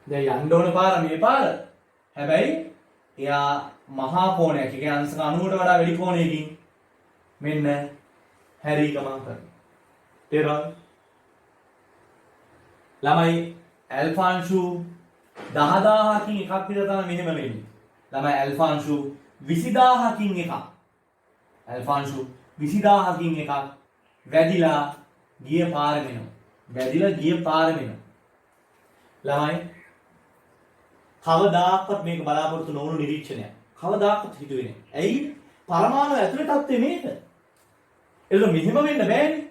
දැන් යන්න ඕන පාර මේ පාර. හැබැයි එයා මහා කෝණයක්. ඒ කියන්නේ අංශක 90ට වඩා වැඩි කෝණයකින් මෙන්න හැරී ගමන් කරනවා. තේරුණාද? ළමයි ඇල්ෆා අංශු 10000කින් එකක් විතර තමයි මෙහෙම වෙන්නේ. ළමයි ඇල්ෆා අංශු 20000කින් එකක්. ඇල්ෆා අංශු 20000කින් එකක් වැඩිලා ගිය පාර වෙනවා. වැඩිලා ගිය පාර වෙනවා. ළමයි කවදාකවත් මේක බලාපොරොත්තු නොවුණු නිරීක්ෂණයක්. කවදාකවත් හිතුවේ නෑ. ඇයි? පරමාණු ඇතුලේ තත්ත්වය මේක. ඒක මෙහෙම වෙන්න බෑනේ.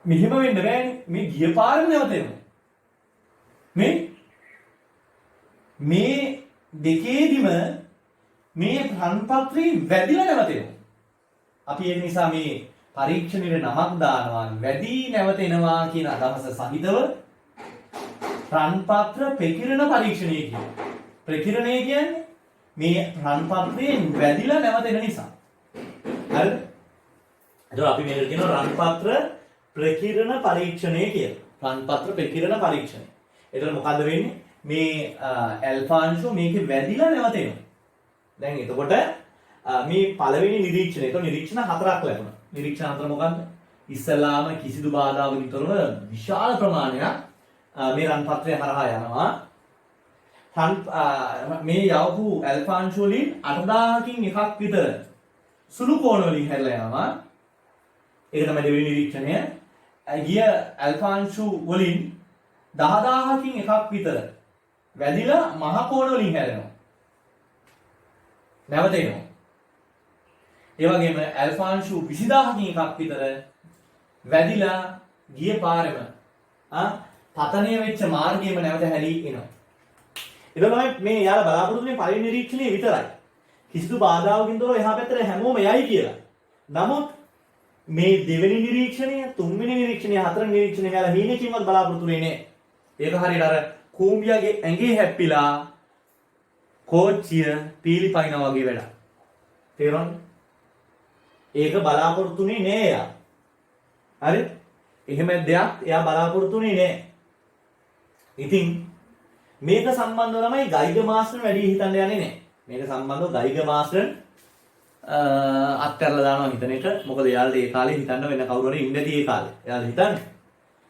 මෙහෙම වෙන්න බෑනේ. මේ ගිය පාරම නැවතෙනවා. මේ දෙකේදිම මේ රන්පත්‍රේ වැඩිලා නැවතෙනවා. අපි ඒ නිසා මේ පරීක්ෂණයේ නමක් දානවා වැඩි නැවතෙනවා කියන අදහස සහිතව රන්පත්‍ර ප්‍රකිරණ පරීක්ෂණය කියනවා. ප්‍රකිරණය කියන්නේ මේ රන්පත්‍රයෙන් වැඩිලා නැවතෙන නිසා. හරිද? එතකොට අපි මේකට කියනවා රන්පත්‍ර ප්‍රකිරණ පරීක්ෂණය කියලා. රන්පත්‍ර ප්‍රකිරණ පරීක්ෂණය. එතකොට මොකද්ද වෙන්නේ? මේ ඇල්ෆා අංශු මේකේ වැඩිලා නැවතෙනවා. දැන් එතකොට මේ පළවෙනි නිරීක්ෂණය. ඒක නිරීක්ෂණ හතරක් ලැබුණා. නිරීක්ෂණ හතර මොකද්ද? ඉස්සලාම කිසිදු බාධාවකින් තොරව විශාල ප්‍රමාණයක් මේ රන්පත්‍රය හරහා යනවා. මේ යවපු ඇල්ෆා අංශු වලින් 8000කින් එකක් විතර සුළු කෝණ වලින් හැරලා යනවා. ඒක තමයි දෙවෙනි නිරීක්ෂණය. ගිය ඇල්ෆා අංශු වලින් 10000කින් එකක් විතර වැඩිලා මහ කෝණ වලින් හැරෙනවා. නැවතෙනවා. ඒ වගේම ඇල්ෆා අංශු 20000කින් එකක් විතර වැඩිලා ගිය පාරෙම පතනය වෙච්ච මාර්ගයේම නැවත හැරී එනවා. ඒක තමයි මේ යාලා බලාපොරොත්තු වෙන පළවෙනි නිරීක්ෂණය විතරයි. කිසිදු බාධාවකින් තොරව එහා පැත්තට හැමෝම යයි කියලා. නමුත් මේ දෙවෙනි නිරීක්ෂණය, තුන්වෙනි නිරීක්ෂණය, හතරවෙනි නිරීක්ෂණය යාලා හීනකින්වත් බලාපොරොත්තු වෙන්නේ නැහැ. ඒක හරියට අර කූඹියාගේ ඇඟේ හැප්පිලා කෝච්චිය පීලි පනිනා වගේ වැඩක්. තේරුණාද? ඒක බලාපොරොත්තුුනේ නෑ එයා. හරි? එහෙම දෙයක් එයා බලාපොරොත්තුුනේ නෑ. ඉතින් මේක සම්බන්ධව තමයි ගයිගර් මාස්ටර් වැඩි හිතන්න යන්නේ නෑ. මේක සම්බන්ධව ගයිගර් මාස්ටර් අත්හැරලා දානවා හිතන එක. මොකද එයාලට ඒ කාලේ හිතන්න වෙන කවුරු හරි ඉන්නදී ඒ කාලේ. එයාලා හිතන්නේ.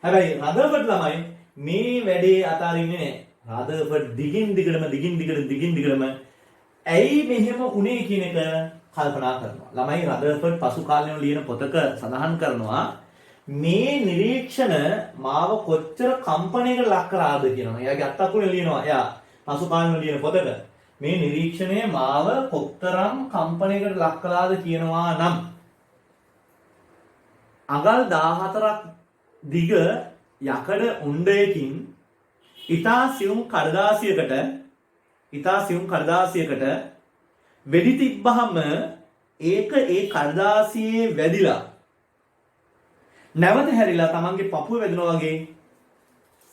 හැබැයි රදර්ෆර්ඩ් ළමයි මේ වැඩේ අතාරින්නේ නෑ. රදර්ෆර්ඩ් දිගින් දිගටම ඇයි මෙහෙම උනේ කියන එක කල්පනා කරනවා. ළමයි රදර්ෆර්ඩ් පසු කාලේම ලියන පොතක සඳහන් කරනවා මේ නිරීක්ෂණ මාව කොච්චර කම්පණයකට ලක් කරාද කියනවා. එයාගේ අත්අකුණේ ලියනවා. එයා පසු කාලේම ලියන පොතක මේ නිරීක්ෂණය මාව කොතරම් කම්පණයකට ලක් කළාද කියනවා නම් අගල් 14ක් දිග යකඩ උණ්ඩයකින් ඉතා සියුම් කඩදාසියකට වෙඩි තිබ්බහම ඒක ඒ කඩදාසියේ වැදිලා නැවත හැරිලා තමන්ගේ පපුව වැදුනා වගේ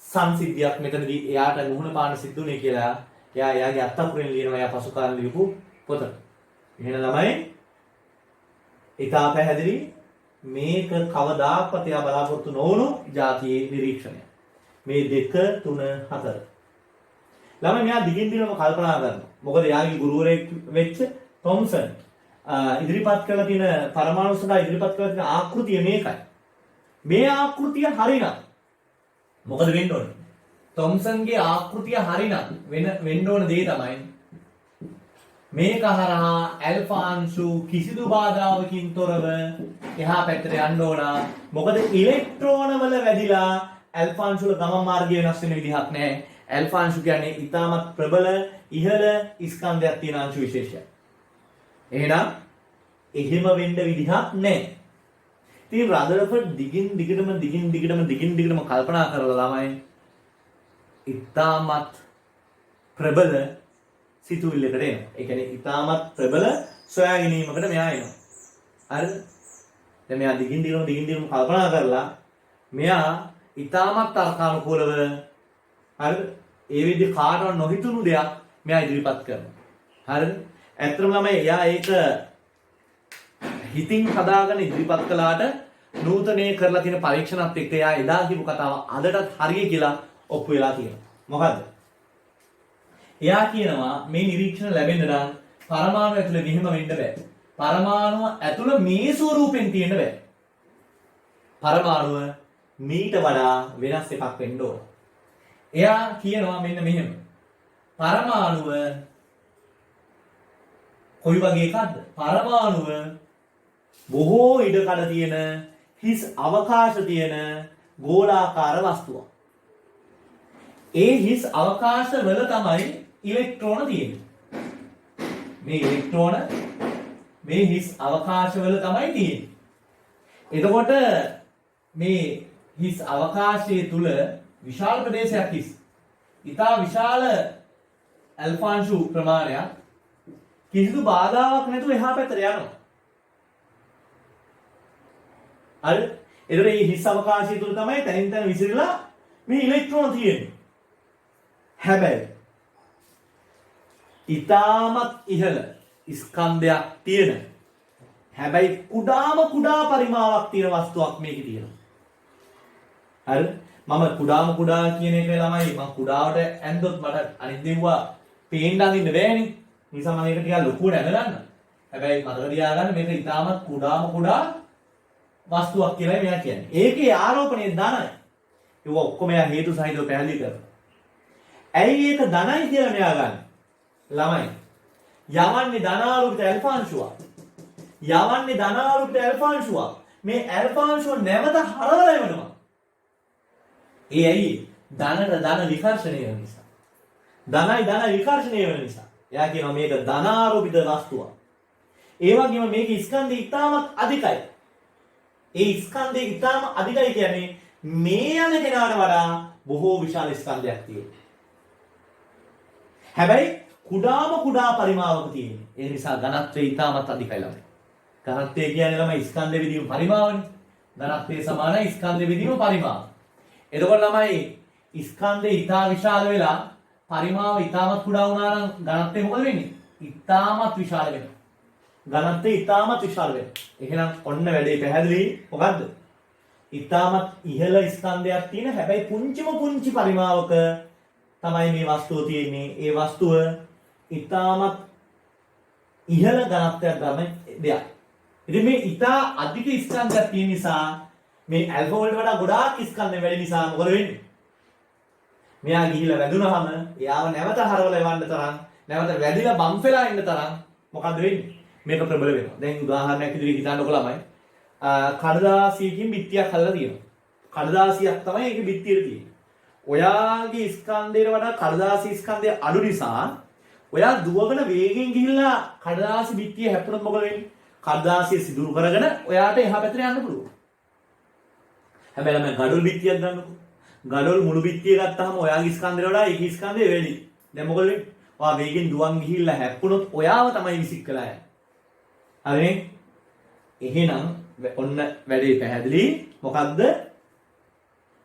සංසිද්ධියක් මෙතනදී එයාට මුහුණ පාන සිද්ධුනේ කියලා එයා එයාගේ අත්අකුරෙන් ලියනවා. එයා පසු කාලේ ලියපු පොත. එහෙනම් ළමයි ඉතා පැහැදිලි මේක කවදාකවත් එයා බලාපොරොත්තු නොවුණු જાතියේ නිරීක්ෂණය. මේ 2 3 4 ළමයි මෙයා දිගින් දිගටම කල්පනා කරනවා. මොකද එයාගේ ගුරුවරයෙක් වෙච්ච තොම්සන් ඉදිරිපත් කළ තියෙන පරමාණු සඳහා ඉදිරිපත් කළ තියෙන ආකෘතිය මේකයි. මේ ආකෘතිය හරිනම් මොකද වෙන්න ඕනේ? තොම්සන්ගේ ආකෘතිය හරිනම් වෙන්න ඕන දේ තමයි මේක හරහා ඇල්ෆා අංශු කිසිදු බාධාවකින් තොරව එහා පැත්තට යන්න ඕන. මොකද ඉලෙක්ට්‍රෝන වල වැඩිලා ඇල්ෆා අංශු වල ගමන් මාර්ගය වෙනස් වෙන විදිහක් නැහැ. ඇල්ෆා අංශු කියන්නේ ඊටමත් ප්‍රබල ඉහළ ස්කන්ධයක් තියෙන අංශු විශේෂයක්. එහෙනම් එහෙම වෙන්න විදිහක් නැහැ. ඉතින් රදර්ෆර්ඩ් දිගින් දිගටම කල්පනා කරලා ළමයි ඊටමත් ප්‍රබල සිතුවිල්ලකට එනවා. ඒ කියන්නේ ඊටමත් ප්‍රබල සොයා ගැනීමකට මෙයා එනවා. හරිද? දැන් මෙයා දිගින් දිගටම කල්පනා කරලා මෙයා ඊටමත් තර්කානුකූලව හරිද? ඒ විදිහ කාටවත් නොහිතුණු දෙයක් මෙයා ඉදිරිපත් කරනවා. හරිද? ඇත්තටම ළමයි එයා ඒක හිතින් හදාගෙන ඉදිරිපත් කළාට නූතනයේ කරලා තියෙන පරීක්ෂණත් එක්ක එයා එදා කියපු කතාව අදටත් හරිය කියලා ඔප්පු වෙලා තියෙනවා. මොකද්ද? එයා කියනවා මේ නිරීක්ෂණ ලැබෙන්න නම් පරමාණු ඇතුලේ මෙහෙම වෙන්න බෑ. පරමාණුව ඇතුළ මේ ස්වරූපෙන් තියෙන්න බෑ. පරමාණුව මීට වඩා වෙනස් එකක් වෙන්න ඕන. එයා කියනවා මෙන්න මෙහෙම. පරමාණුව කොයි වගේ එකක්ද? පරමාණුව බොහෝ ඉඩකඩ තියෙන හිස් අවකාශ තියෙන ගෝලාකාර වස්තුවක්. ඒ හිස් අවකාශ වල තමයි ඉලෙක්ට්‍රෝන තියෙන්නේ. මේ ඉලෙක්ට්‍රෝන මේ හිස් අවකාශ වල තමයි තියෙන්නේ. එතකොට මේ හිස් අවකාශයේ තුල විශාල ප්‍රදේශයක් හිස්. ඉතා විශාල ඇල්ෆාන්ෂු ප්‍රමාණයක් කිසිදු බාධාවක් නැතුව එහා පැත්තට යනවා. හරි? එතකොට මේ හිස් අවකාශය තුල තමයි තනින් තන විසිරලා මේ ඉලෙක්ට්‍රෝන තියෙන්නේ. හැබැයි ඊටමත් ඉහළ ස්කන්ධයක් තියෙන හැබැයි කුඩාම කුඩා පරිමාවක් තියෙන වස්තුවක් මේකේ තියෙනවා. හරි? මම කුඩාම කුඩා කියන එක ළමයි මම කුඩාවට ඇන්දොත් මට අනිත් දේවවා පේන්න අඳින්න බෑනේ. නිසා මම මේක ටිකක් ලොකුවට ඇඳගන්න. හැබැයි මතක තියාගන්න මේක ඊටමත් කුඩාම කුඩා වස්තුවක් කියලා මෙයා කියන්නේ. ඒකේ ආරෝපණය ධනයි. ඒක ඔක්කොම එයා හේතු සහිතව පැහැදිලි කරනවා. ඇයි ඒක ධනයි කියලා මෙයා ගන්න? ළමයි. යවන්නේ ධනාරූපිත ඇල්ෆාන්ෂුවක්. යවන්නේ ධනාරූපිත ඇල්ෆාන්ෂුවක්. මේ ඇල්ෆාන්ෂුව නැවත හරවලා එවනවා. ඒ ඇයි? ධනට ධන විකර්ෂණය වෙන නිසා. ධනයි ධන විකර්ෂණය වෙන නිසා. එයා කියනවා මේක ධනාරූපිත වස්තුවක්. ඒ වගේම මේක ස්කන්ධය ඉතාමත් අධිකයි. ඒ ස්කන්ධය ඉතාම අධිකයි කියන්නේ මේ යන කෙනාට වඩා බොහෝ විශාල ස්කන්ධයක් තියෙනවා. හැබැයි කුඩාම කුඩා පරිමාවක තියෙන්නේ. ඒ නිසා ඝනත්වය ඉතාමත් අධිකයි ළමයි. ඝනත්වය කියන්නේ ළමයි ස්කන්ධ විදීම පරිමාවනේ. ඝනත්වය සමානයි ස්කන්ධ විදීම පරිමාව. එතකොට ළමයි ස්කන්ධය ඉතා විශාල වෙලා පරිමාව ඉතාමත් කුඩා වුණා නම් ඝනත්වය මොකද වෙන්නේ? ඉතාමත් විශාල වෙනවා. ඝනත්වය ඉතාමත් විශාල වෙනවා. එහෙනම් ඔන්න වැඩේ පැහැදිලි. මොකද්ද? ඉතාමත් ඉහළ ස්කන්ධයක් තියෙන හැබැයි පුංචිම පුංචි පරිමාවක තමයි මේ වස්තුව තියෙන්නේ. ඒ වස්තුව ඉතාමත් ඉහළ ඝනත්වයක් ගන්න දෙයක්. ඉතින් මේ ඉතා අධික ස්කන්ධයක් තියෙන නිසා මේ ඇල්ෆා වලට වඩා ගොඩාක් ස්කන්ධ වැඩි නිසා මොකද වෙන්නේ? මෙයා ගිහිල්ලා වැදුනහම එයාව නැවත හරවලා එවන්න තරම් නැවත වැදිලා බම්ප් වෙලා ඉන්න තරම් මොකද වෙන්නේ? මේක ප්‍රබල වෙනවා. දැන් උදාහරණයක් විදිහට හිතන්නකො ළමයි. කඩදාසියකින් බිත්තියක් හදලා තියෙනවා. කඩදාසියක් තමයි ඒකේ බිත්තියේ තියෙන්නේ. ඔයාගේ ස්කන්ධයට වඩා කඩදාසි ස්කන්ධය අඩු නිසා ඔයා දුවගෙන වේගෙන් ගිහිල්ලා කඩදාසි බිත්තිය හැප්පුණොත් මොකද වෙන්නේ? කඩදාසිය සිදුරු කරගෙන ඔයාට එහා පැත්තට යන්න පුළුවන්. හැබැයි මම ගඩොල් බිත්තියක් ගන්නකො. ගඩොල් මුළු බිත්තිය ගත්තාම ඔයාගේ ස්කන්ධයට වඩා ඒකේ ස්කන්ධය වැඩි. දැන් මොකද වෙන්නේ? ඔයා වේගෙන් දුවන් ගිහිල්ලා හැප්පුණොත් ඔයාව තමයි විසිකලා යන්නේ. හරිනේ? එහෙනම් ඔන්න වැඩේ පැහැදිලි. මොකද්ද?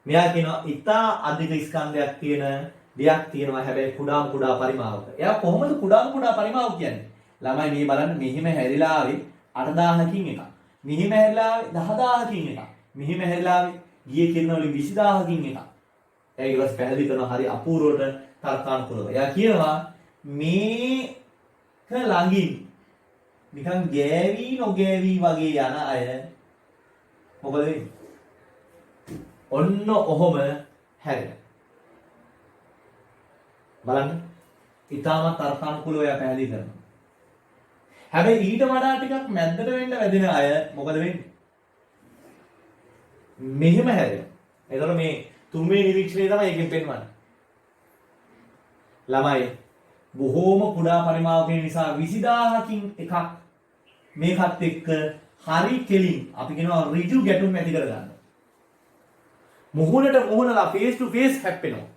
මෙයා කියනවා ඉතා අධික ස්කන්ධයක් තියෙන දෙයක් තියෙනවා හැබැයි කුඩාම කුඩා පරිමාවක. එයා කොහොමද කුඩාම කුඩා පරිමාව කියන්නේ? ළමයි මේ බලන්න මෙහිම හැරිලා ආවේ 8000කින් එකක්. මෙහිම හැරිලා ආවේ 10000කින් එකක්. මෙහිම හැරිලා ආවේ ගියේ කිරණ වලින් 20000කින් එකක්. ඒක ඊට පස්සේ පැහැදිලි කරනවා හරි අපූර්වට තර්කානුකූලව. එයා කියනවා මේක ළඟින් නිකන් ගෑවි නොගෑවි වගේ යන අය මොකද වෙන්නේ? ඔන්න ඔහොම හැරෙන. බලන්න. ඊටම තර්කානුකූලව එයා පැහැදිලි කරනවා. හැබැයි ඊට වඩා ටිකක් මැද්දට වෙන්න වැදෙන අය මොකද වෙන්නේ? මෙහෙම හැරෙනවා. ඒතකොට මේ තුන්වෙනි නිරීක්ෂණය තමයි එකෙන් පෙන්වන්නේ. ළමයි බොහෝම කුඩා පරිමාවකින් නිසා 20000කින් එකක් මේකත් එක්ක හරි කෙලින් අපි කියනවා ඍජු ගැටුම් ඇති කරගන්නවා. මුහුණට මුහුණලා face to face හැප්පෙනවා.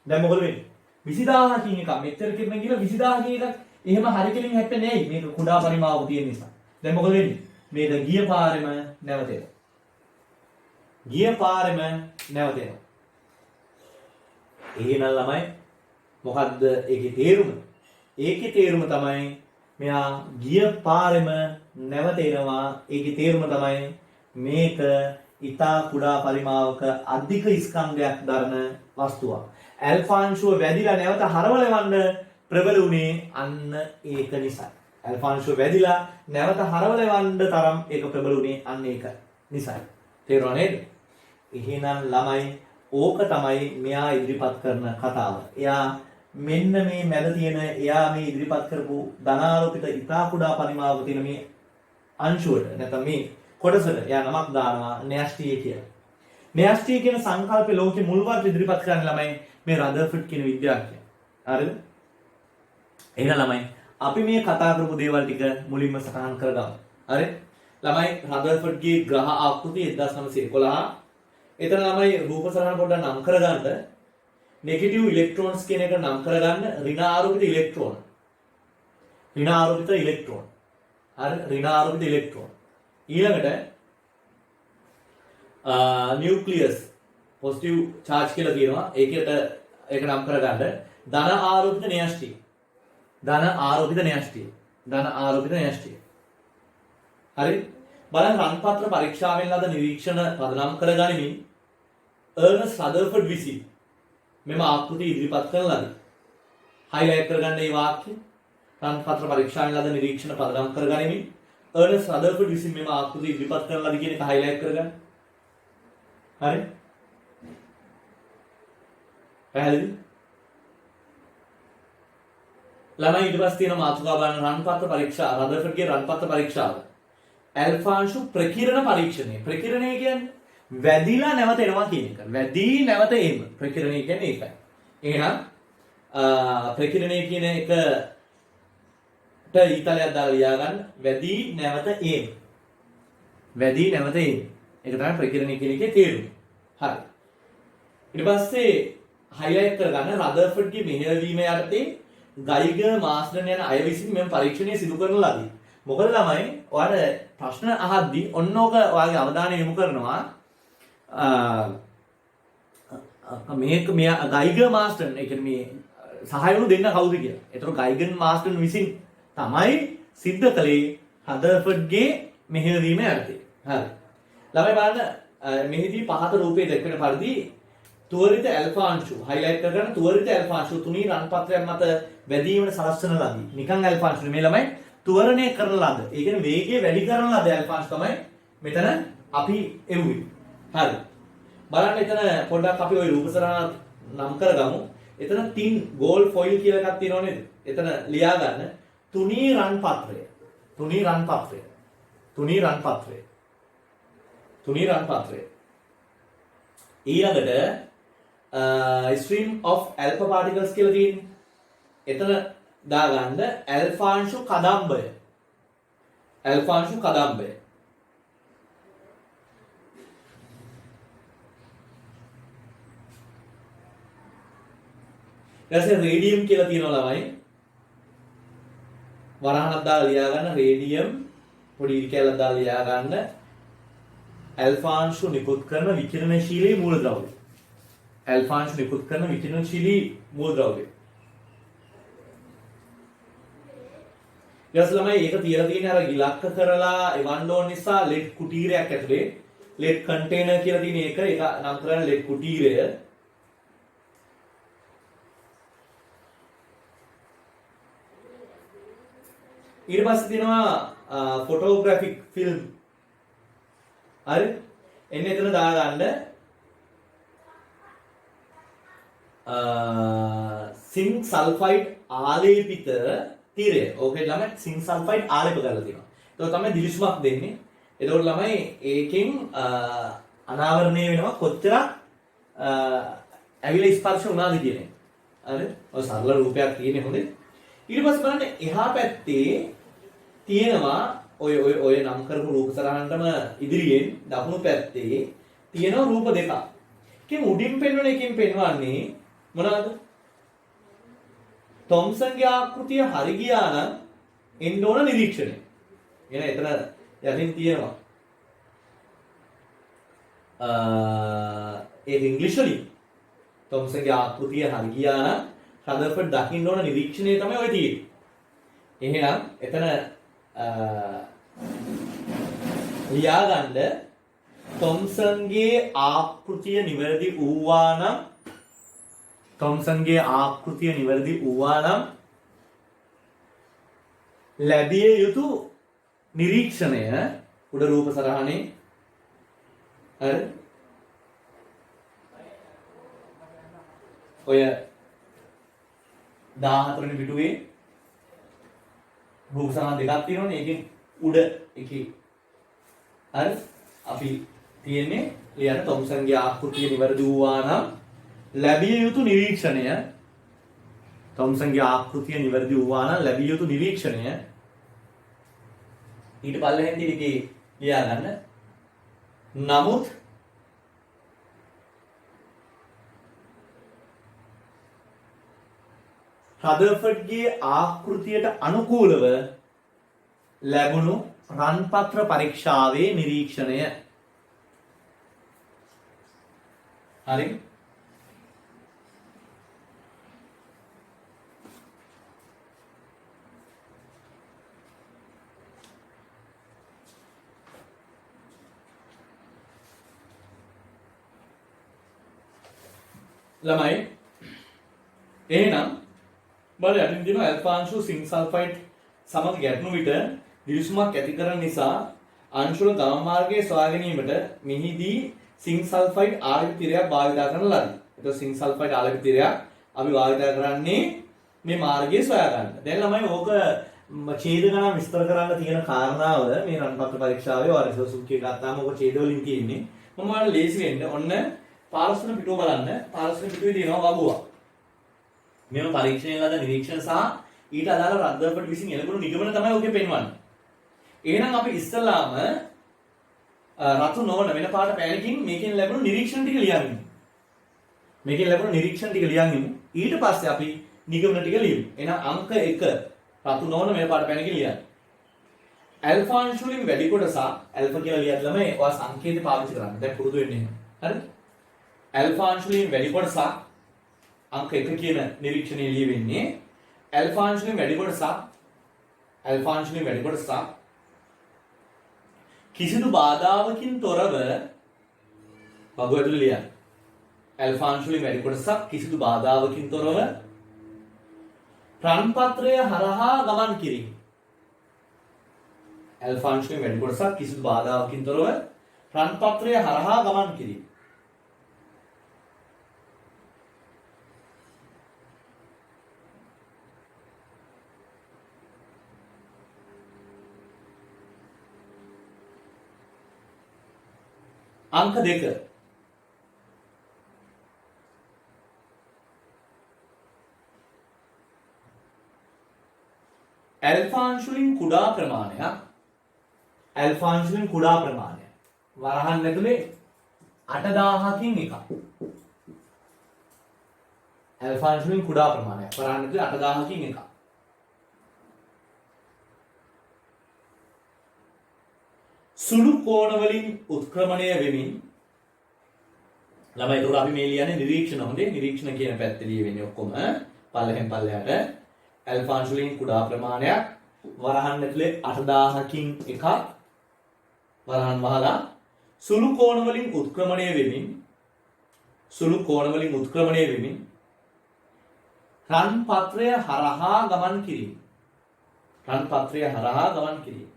දැන් මොකද වෙන්නේ? 20000කින් එකක් මෙච්චර කෙනෙක් ගිහලා 20000කින් එකක් එහෙම හරි කෙලින් හැප්පෙන්නේ ඇයි? මේක කුඩා පරිමාවක තියෙන නිසා. දැන් මොකද වෙන්නේ? මේක ගිය පාරෙම නැවතෙනවා. ගිය පාරෙම නැවතෙනවා. එහෙනම් ළමයි මොකද්ද ඒකේ තේරුම? ඒකේ තේරුම තමයි මෙයා ගිය පාරෙම නැවතෙනවා. ඒකේ තේරුම තමයි මේක ඉතා කුඩා පරිමාවක අධික ස්කන්ධයක් දරන වස්තුවක්. ඇල්ෆාංශුව වැදිලා නැවත හරවලවන්න ප්‍රබල වුණේ අන්න ඒක නිසා. ඇල්ෆාංශුව වැදිලා නැවත හරවලවන්න තරම් ඒක ප්‍රබල වුණේ අන්න ඒක නිසා. තේරුණා නේද? එහෙනම් ළමයි ඕක තමයි මෙයා ඉදිරිපත් කරන කතාව. එයා මෙන්න මේ මැද තියෙන එයා මේ ඉදිරිපත් කරපු ධනාරෝපිත ඉතා කුඩා පරිමාවක තියෙන මේ අංශුවට නැත්නම් මේ කොටසට එයා නමක් දානවා න්‍යෂ්ටිය කියලා. න්‍යෂ්ටිය කියන සංකල්පේ ලෝකෙ මුල්වත් ඉදිරිපත් කරන ළමයි මේ රදර්ෆර්ඩ් කියන විද්‍යාඥයා. හරිද? එහෙනම් ළමයි අපි මේ කතා කරපු දේවල් ටික මුලින්ම සටහන් කරගමු. හරි? ළමයි රදර්ෆර්ඩ්ගේ ග්‍රහ ආකෘතිය 1911. එතන ළමයි රූප සටහන පොඩ්ඩක් නම් කරගන්න. නෙගටිව් ඉලෙක්ට්‍රෝන්ස් කියන එක නම් කරගන්න ඍණාරෝපිත ඉලෙක්ට්‍රෝන. ඍණාරෝපිත ඉලෙක්ට්‍රෝන. හරි? ඍණාරෝපිත ඉලෙක්ට්‍රෝන. ඊළඟට නියුක්ලියස් පොසිටිව් charge කියලා කියනවා. ඒක නම් කරගන්න ධන ආරෝපිත න්‍යෂ්ටිය. ධන ආරෝපිත න්‍යෂ්ටිය. ධන ආරෝපිත න්‍යෂ්ටිය. හරි? බලන්න රන්පත්‍ර පරීක්ෂාවෙන් ලද නිරීක්ෂණ පදනම් කරගනිමින් අර්නස්ට් රදර්ෆර්ඩ් විසින් මෙම ආකෘතිය ඉදිරිපත් කරන ලදී. හයිලයිට් කරගන්න මේ වාක්‍ය රන්පත්‍ර පරීක්ෂාවෙන් ලද නිරීක්ෂණ පදනම් කරගනිමින් අර්නස්ට් රදර්ෆර්ඩ් විසින් මෙම ආකෘතිය ඉදිරිපත් කරන ලදී කියන එක හයිලයිට් කරගන්න. හරි? පැහැදිලිද? ළමයි ඊට පස්සේ තියෙන මාතෘකාව බලන රන්පත්‍ර පරීක්ෂා රදර්ෆර්ඩ්ගේ රන්පත්‍ර පරීක්ෂාව. ඇල්ෆාංශු ප්‍රකිරණ පරීක්ෂණය. ප්‍රකිරණය කියන්නේ වැදිලා නැවත එනවා කියන එක. වැදී නැවත එීම. ප්‍රකිරණය කියන්නේ ඒකයි. එහෙනම් ප්‍රකිරණය කියන එකට ඊතලයක් දාලා ලියා ගන්න. වැදී නැවත එීම. වැදී නැවත එීම. ඒක තමයි ප්‍රකිරණය කියන එකේ තේරුම. හරි. ඊට පස්සේ හයිලයිට් කරගන්න රදර්ෆර්ඩ්ගේ මෙහෙයවීම යටතේ ගයිගර් මාස්ටර්න් යන අය විසින් මෙම පරීක්ෂණය සිදු කරන ලදී. මොකද ළමයි ඔයාලට ප්‍රශ්න අහද්දී ඔන්න ඕක ඔයාගේ අවධානය යොමු කරනවා මේක ගයිගර් මාස්ටර්න් ඒ කියන්නේ මේ සහායුණු දෙන්න කවුද කියලා. ඒතකොට ගයිගර් මාස්ටර්න් විසින් තමයි සිද්ධ කළේ රදර්ෆර්ඩ්ගේ මෙහෙයවීම යටතේ. හරි. ළමයි බලන්න මෙහිදී පහත රූපයේ දැක්වෙන පරිදි තුවරිත ඇල්ෆා අංශු හයිලයිට් කරගන්න තුවරිත ඇල්ෆා අංශු තුනී රන්පත්‍රයක් මත වැදීමට සලස්වන ලදී. නිකන් ඇල්ෆා අංශු මේ ළමයි තුවරණය කරන ලද. ඒ කියන්නේ වේගය වැඩි කරන ලද ඇල්ෆා අංශු තමයි මෙතන අපි එව්වේ. හරි. බලන්න එතන පොඩ්ඩක් අපි ওই රූප සටහන නම් කරගමු. එතන තින් ගෝල් ෆොයිල් කියලා එකක් තියෙනව නේද? එතන ලියා ගන්න තුනී රන්පත්‍රය. තුනී රන්පත්‍රය. තුනී රන්පත්‍රය. තුනී රන්පත්‍රය. ඊළඟට stream of alpha particles කියලා තියෙන්නේ. එතන දාගන්න ඇල්ෆාංශු කදම්බය. ඇල්ෆාංශු කදම්බය. ඊට රේඩියම් කියලා තියෙනවා ළමයි. වරහණක් දාලා ලියා ගන්න රේඩියම් පොඩි ඉරි කැලක් දාලා ලියා ගන්න ඇල්ෆාංශු නිකුත් කරන විකිරණශීලී මූලද්‍රව්‍ය. ඇල්ෆාංශු නිකුත් කරන විකිරණශීලී මූලද්‍රව්‍ය. ඊට ළමයි ඒක තියලා තියෙන අර ඉලක්ක කරලා එවන්න ඕන නිසා ලෙඩ් කුටීරයක් ඇතුලේ ලෙඩ් කන්ටේනර් කියලා තියෙන එක නම් කරන්නේ ලෙඩ් කුටීරය. ඊට පස්සේ තියෙනවා ෆොටෝග්‍රැෆික් ෆිල්ම්. හරි? එන්න එතන දාගන්න සිංක් සල්ෆයිඩ් ආලේපිත තීරය. ඕකේ ළමයි සිංක් සල්ෆයිඩ් ආලේප කරලා තියෙනවා. ඒක තමයි දිලිසුමක් දෙන්නේ. එතකොට ළමයි ඒකෙන් අනාවරණය වෙනවා කොච්චරක් ඇවිල්ලා ස්පර්ශ වුණාද කියන එක. හරි? ඔය සරල රූපයක් තියෙන්නේ හොඳේ. ඊට පස්සේ බලන්න එහා පැත්තේ තියෙනවා ඔය නම් කරපු රූප සරහනටම ඉදිරියෙන් දකුණු පැත්තේ තියෙනවා රූප දෙකක්. එකෙන් උඩින් පෙන්වන එකෙන් පෙන්වන්නේ මොනවද? තොම්සන්ගේ ආකෘතිය හරි ගියා නම් එන්න ඕන නිරීක්ෂණය. එන එතන යටින් තියෙනවා. ඒක ඉංග්‍රීසි වලින් තොම්සන්ගේ ආකෘතිය හරි ගියා නම් රදර්ෆර්ඩ් දකින්න ඕන නිරීක්ෂණය තමයි ඔය තියෙන්නේ. එහෙනම් එතන ලියා ගන්න තොම්සන්ගේ ආකෘතිය නිවැරදි වූවා නම් තොම්සන්ගේ ආකෘතිය නිවැරදි වූවා නම් ලැබිය යුතු නිරීක්ෂණය උඩ රූප සරහනේ හරි ඔය 14 වෙනි පිටුවේ රූප සරහන් දෙකක් තියෙනවනේ ඒකෙන් උඩ එකේ හරි අපි තියෙන්නේ ලියන තොම්සන්ගේ ආකෘතිය නිවැරදි වූවා නම් ලැබිය යුතු නිරීක්ෂණය තොම්සන්ගේ ආකෘතිය නිවැරදි වූවා නම් ලැබිය යුතු නිරීක්ෂණය ඊට පල්ලෙහෙන් දිගේ ලියා ගන්න නමුත් රදර්ෆර්ඩ්ගේ ආකෘතියට අනුකූලව ලැබුණු රන්පත්‍ර පරීක්ෂාවේ නිරීක්ෂණය හරි ළමයි එහෙනම් බලන්න යටින් දින ඇල්ෆා අංශු සිංක් සල්ෆයිඩ් සමග ගැටුණු විට දිලිසුමක් ඇති කරන නිසා අංශුල ගමන් මාර්ගයේ සොයා ගැනීමට මිහිදී සිංක් සල්ෆයිඩ් ආලේප තිරයක් භාවිත කරන ලදී. ඒතකොට සිංක් සල්ෆයිඩ් ආලේප තිරයක් අපි භාවිත කරන්නේ මේ මාර්ගය සොයා ගන්න. දැන් ළමයි ඕක ඡේද ගණන් විස්තර කරන්න තියෙන කාරණාව මේ රන්පත්‍ර පරීක්ෂාවේ ඔයාලා සුසුම්කේ ගත්තාම ඕක ඡේද වලින් තියෙන්නේ. මම ඔයාලා ලේසි වෙන්න ඔන්න 15 වෙනි පිටුව බලන්න. 15 වෙනි පිටුවේ තියෙනවා වගුවක්. මෙම පරීක්ෂණය ලද නිරීක්ෂණ සහ ඊට අදාළ රද්දපට විසින් එළඹුණු නිගමන තමයි ඔකේ පෙන්වන්නේ. එහෙනම් අපි ඉස්සල්ලාම රතු නොවන වෙන පාට පෑනකින් මේකෙන් ලැබුණු නිරීක්ෂණ ටික ලියන්න. මේකෙන් ලැබුණු නිරීක්ෂණ ටික ලියන්න. ඊට පස්සේ අපි නිගමන ටික ලියමු. එහෙනම් අංක 1 රතු නොවන වෙන පාට පෑනකින් ලියන්න. ඇල්ෆා අංශු වලින් වැඩි කොටස ඇල්ෆා කියලා ලියද්දි ළමයි ඔයා සංකේත පාවිච්චි කරන්න. දැන් පුරුදු වෙන්න එහෙනම්. හරිද? ඇල්ෆා අංශු වලින් වැඩි කොටස අංක 1 කියන නිරීක්ෂණය ලියවෙන්නේ ඇල්ෆා අංශු වලින් වැඩි කොටස කිසිදු බාධාවකින් තොරව බගු ඇතුළේ ලියන්න. ඇල්ෆා අංශු වලින් වැඩි කොටසක් කිසිදු බාධාවකින් තොරව රන්පත්‍රය හරහා ගමන් කිරීම. ඇල්ෆා අංශු වලින් වැඩි කොටසක් කිසිදු බාධාවකින් තොරව රන්පත්‍රය හරහා ගමන් කිරීම. अंक 2 ඇල්ෆා අංශු වලින් කුඩා ප්‍රමාණයක් වරහන් ඇතුලේ 8000කින් එකක්. ඇල්ෆා අංශු වලින් කුඩා ප්‍රමාණයක් වරහන් ඇතුලේ 8000කින් එකක්. සුළු කෝණ වලින් උත්ක්‍රමණය වෙමින් ළමයි ඒක අපි මේ ලියන්නේ නිරීක්ෂණ හොඳේ නිරීක්ෂණ කියන පැත්තේ ලියවෙන්නේ ඔක්කොම පල්ලෙහෙන් පල්ලෙහාට ඇල්ෆා අංශු වලින් කුඩා ප්‍රමාණයක් වරහන් ඇතුලේ 8000කින් එකක් වරහන් වහලා සුළු කෝණ වලින් උත්ක්‍රමණය වෙමින් රන් පත්‍රය හරහා ගමන් කිරීම.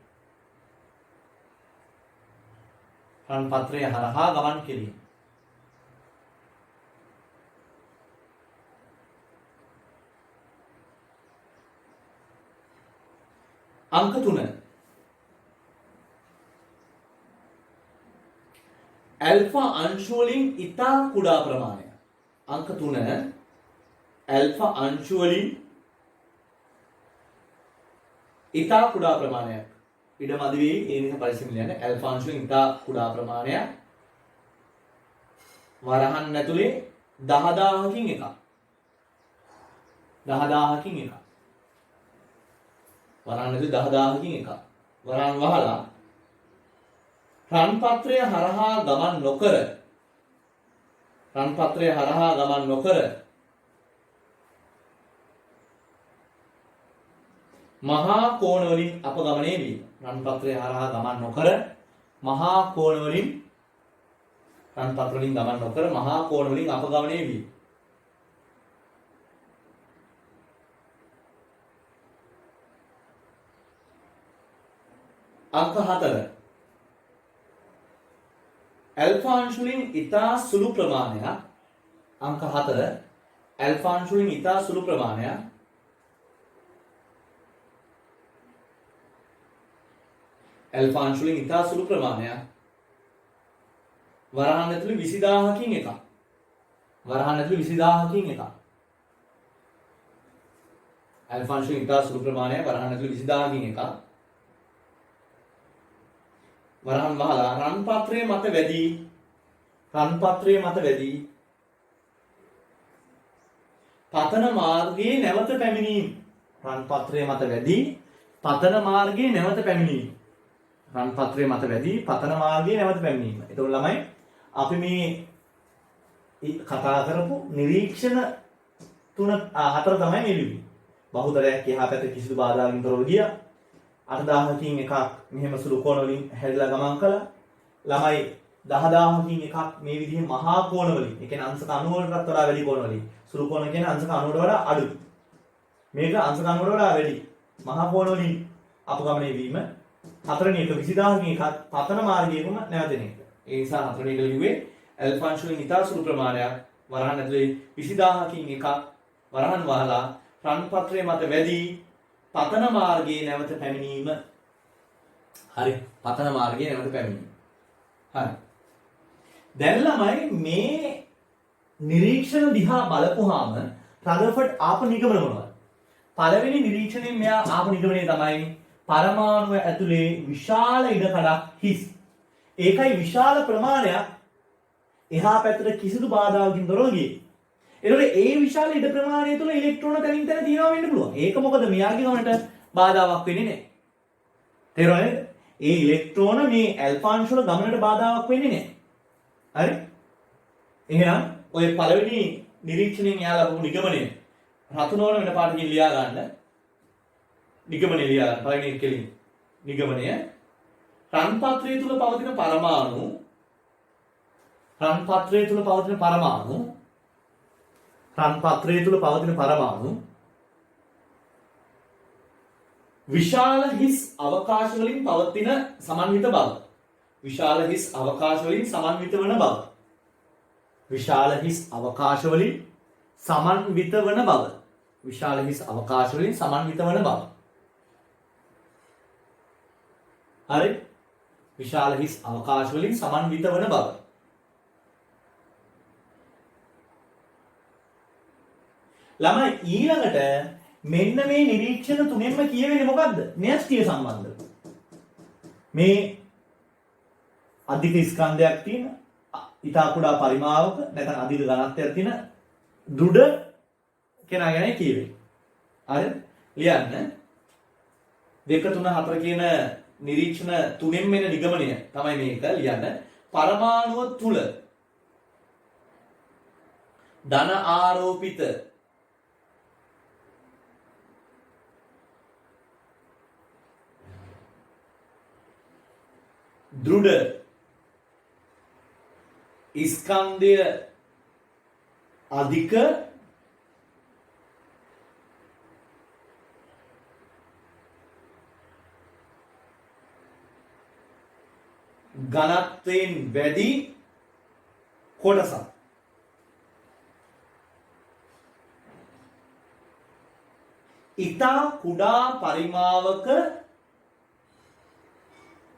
රන් පත්‍රය හරහා ගමන් කිරීම. अंक 3 ඇල්ෆා අංශු වලින් ඉතා කුඩා ප්‍රමාණයක්. अंक 3 ඇල්ෆා අංශු වලින් ඉතා කුඩා ප්‍රමාණයක්. ඉඩ මදි වෙයි ඒ නිසා පරිස්සම් ලියන්න. ඇල්ෆා අංශු වලින් ඉතා කුඩා ප්‍රමාණයක් වරහන් ඇතුලේ 10000කින් එකක්. වරහන් ඇතුලේ 10000කින් එකක්. වරහන් වහලා රන් පත්‍රය හරහා ගමන් නොකර මහා කෝණ වලින් අපගමනය වීම. රන් පත්‍රය හරහා ගමන් නොකර මහා කෝණ වලින් රන් පත්‍ර වලින් ගමන් නොකර මහා කෝණ වලින් අපගමනය වී. අංක 4 ඇල්ෆා අංශ වලින් ඉතා සුළු ප්‍රමාණයක් අංක 4 ඇල්ෆා අංශ වලින් ඉතා සුළු ප්‍රමාණයක් ඇල්ෆා අංශ වලින් ඉතා සුළු ප්‍රමාණයක් වරහන් ඇතුළේ 20000කින් එකක් වරහන් ඇතුළේ 20000කින් එකක් ඇල්ෆා අංශ වලින් ඉතා සුළු ප්‍රමාණයක් වරහන් ඇතුළේ 20000කින් එකක් වරහන් වහලා රන් පත්‍රයේ මත වැඩි පතන මාර්ගයේ නැවත පැමිණීම රන් පත්‍රයේ මත වැඩි පතන මාර්ගයේ නැවත පැමිණීම රන් පත්‍රයේ මත වැඩි පතන මාර්ගයේ නැවත පැමිණීම. ඒතකොට ළමයි අපි මේ කතා කරපු නිරීක්ෂණ 4 තමයි මේ ලිව්වේ. බහුතරයක් එහා පැත්තේ කිසිදු බාධාකින් තොරව ගියා. 8000කින් එකක් මෙහෙම සුළු කෝණ වලින් හැරිලා ගමන් කළා. ළමයි 10000කින් එකක් මේ විදිහේ මහා කෝණ වලින්, ඒ කියන්නේ අංශක 90 වලටත් වඩා වැඩි කෝණ වලින්. සුළු කෝණ කියන්නේ අංශක 90ට වඩා අඩුයි. මේක අංශක 90ට වඩා වැඩි. මහා කෝණ වලින් අපගමනය වීම. හතරවෙනි එක 20000කින් එකක් පතන මාර්ගයකම නැවතෙන එක. ඒ නිසා හතරවෙනි එක ලිව්වේ ඇල්ෆා අංශ වලින් ඉතා සුළු ප්‍රමාණයක් වරහන් ඇතුලේ 20000කින් එකක් වරහන් වහලා රන් පත්‍රයේ මත වැඩි පතන මාර්ගයේ නැවත පැමිණීම. හරි. පතන මාර්ගයේ නැවත පැමිණීම. හරි. දැන් ළමයි මේ නිරීක්ෂණ දිහා බලපුවාම රදර්ෆර්ඩ් ආපු නිගමන මොනවද? පළවෙනි නිරීක්ෂණයෙන් මෙයා ආපු නිගමනය තමයි පරමාණුව ඇතුලේ විශාල ඉඩකඩක් හිස්. ඒකයි විශාල ප්‍රමාණයක් එහා පැත්තට කිසිදු බාධාවකින් තොරව ගියේ. එතකොට ඒ විශාල ඉඩ ප්‍රමාණය තුළ ඉලෙක්ට්‍රෝන තනින් තන තියෙනවා වෙන්න පුළුවන්. ඒක මොකද මෙයාගේ ගමනට බාධාවක් වෙන්නේ නැහැ. තේරුණාද? ඒ ඉලෙක්ට්‍රෝන මේ ඇල්ෆා අංශ වල ගමනට බාධාවක් වෙන්නේ නැහැ. හරි? එහෙනම් ඔය පළවෙනි නිරීක්ෂණයෙන් යාලා ලැබු නිගමනය රතු නොවන වෙන පාටකින් ලියා ගන්න. නිගමනය ලියා ගන්න. පළවෙනි කෙලින් නිගමනය රන් පත්‍රය තුල පවතින පරමාණු රන් පත්‍රය තුල පවතින පරමාණු විශාල හිස් අවකාශ වලින් පවතින සමන්විත බව. විශාල හිස් අවකාශ වලින් සමන්විත වන බව. විශාල හිස් අවකාශ වලින් සමන්විත වන බව. විශාල හිස් අවකාශ වලින් සමන්විත වන බව. හරි? විශාල හිස් අවකාශ වලින් සමන්විත වන බව. ළමයි ඊළඟට මෙන්න මේ නිරීක්ෂණ තුනෙන්ම කියවෙන්නේ මොකද්ද? න්‍යෂ්ටිය සම්බන්ධව. මේ අධික ස්කන්ධයක් තියෙන, ඊටා කුඩා පරිමාවක නැත්නම් අධික ඝනත්වයක් තියෙන දෘඩ කෙනා ගැනයි කියවෙන්නේ. හරිද? ලියන්න. 2 3 4 කියන නිරීක්ෂණ තුනෙන් මෙන්න නිගමනය තමයි මේක ලියන්න. පරමාණුව තුල ධන ආරෝපිත දෘඩ ස්කන්ධය අධික ඝනත්වයෙන් වැඩි කොටසක්. ඊතා කුඩා පරිමාවක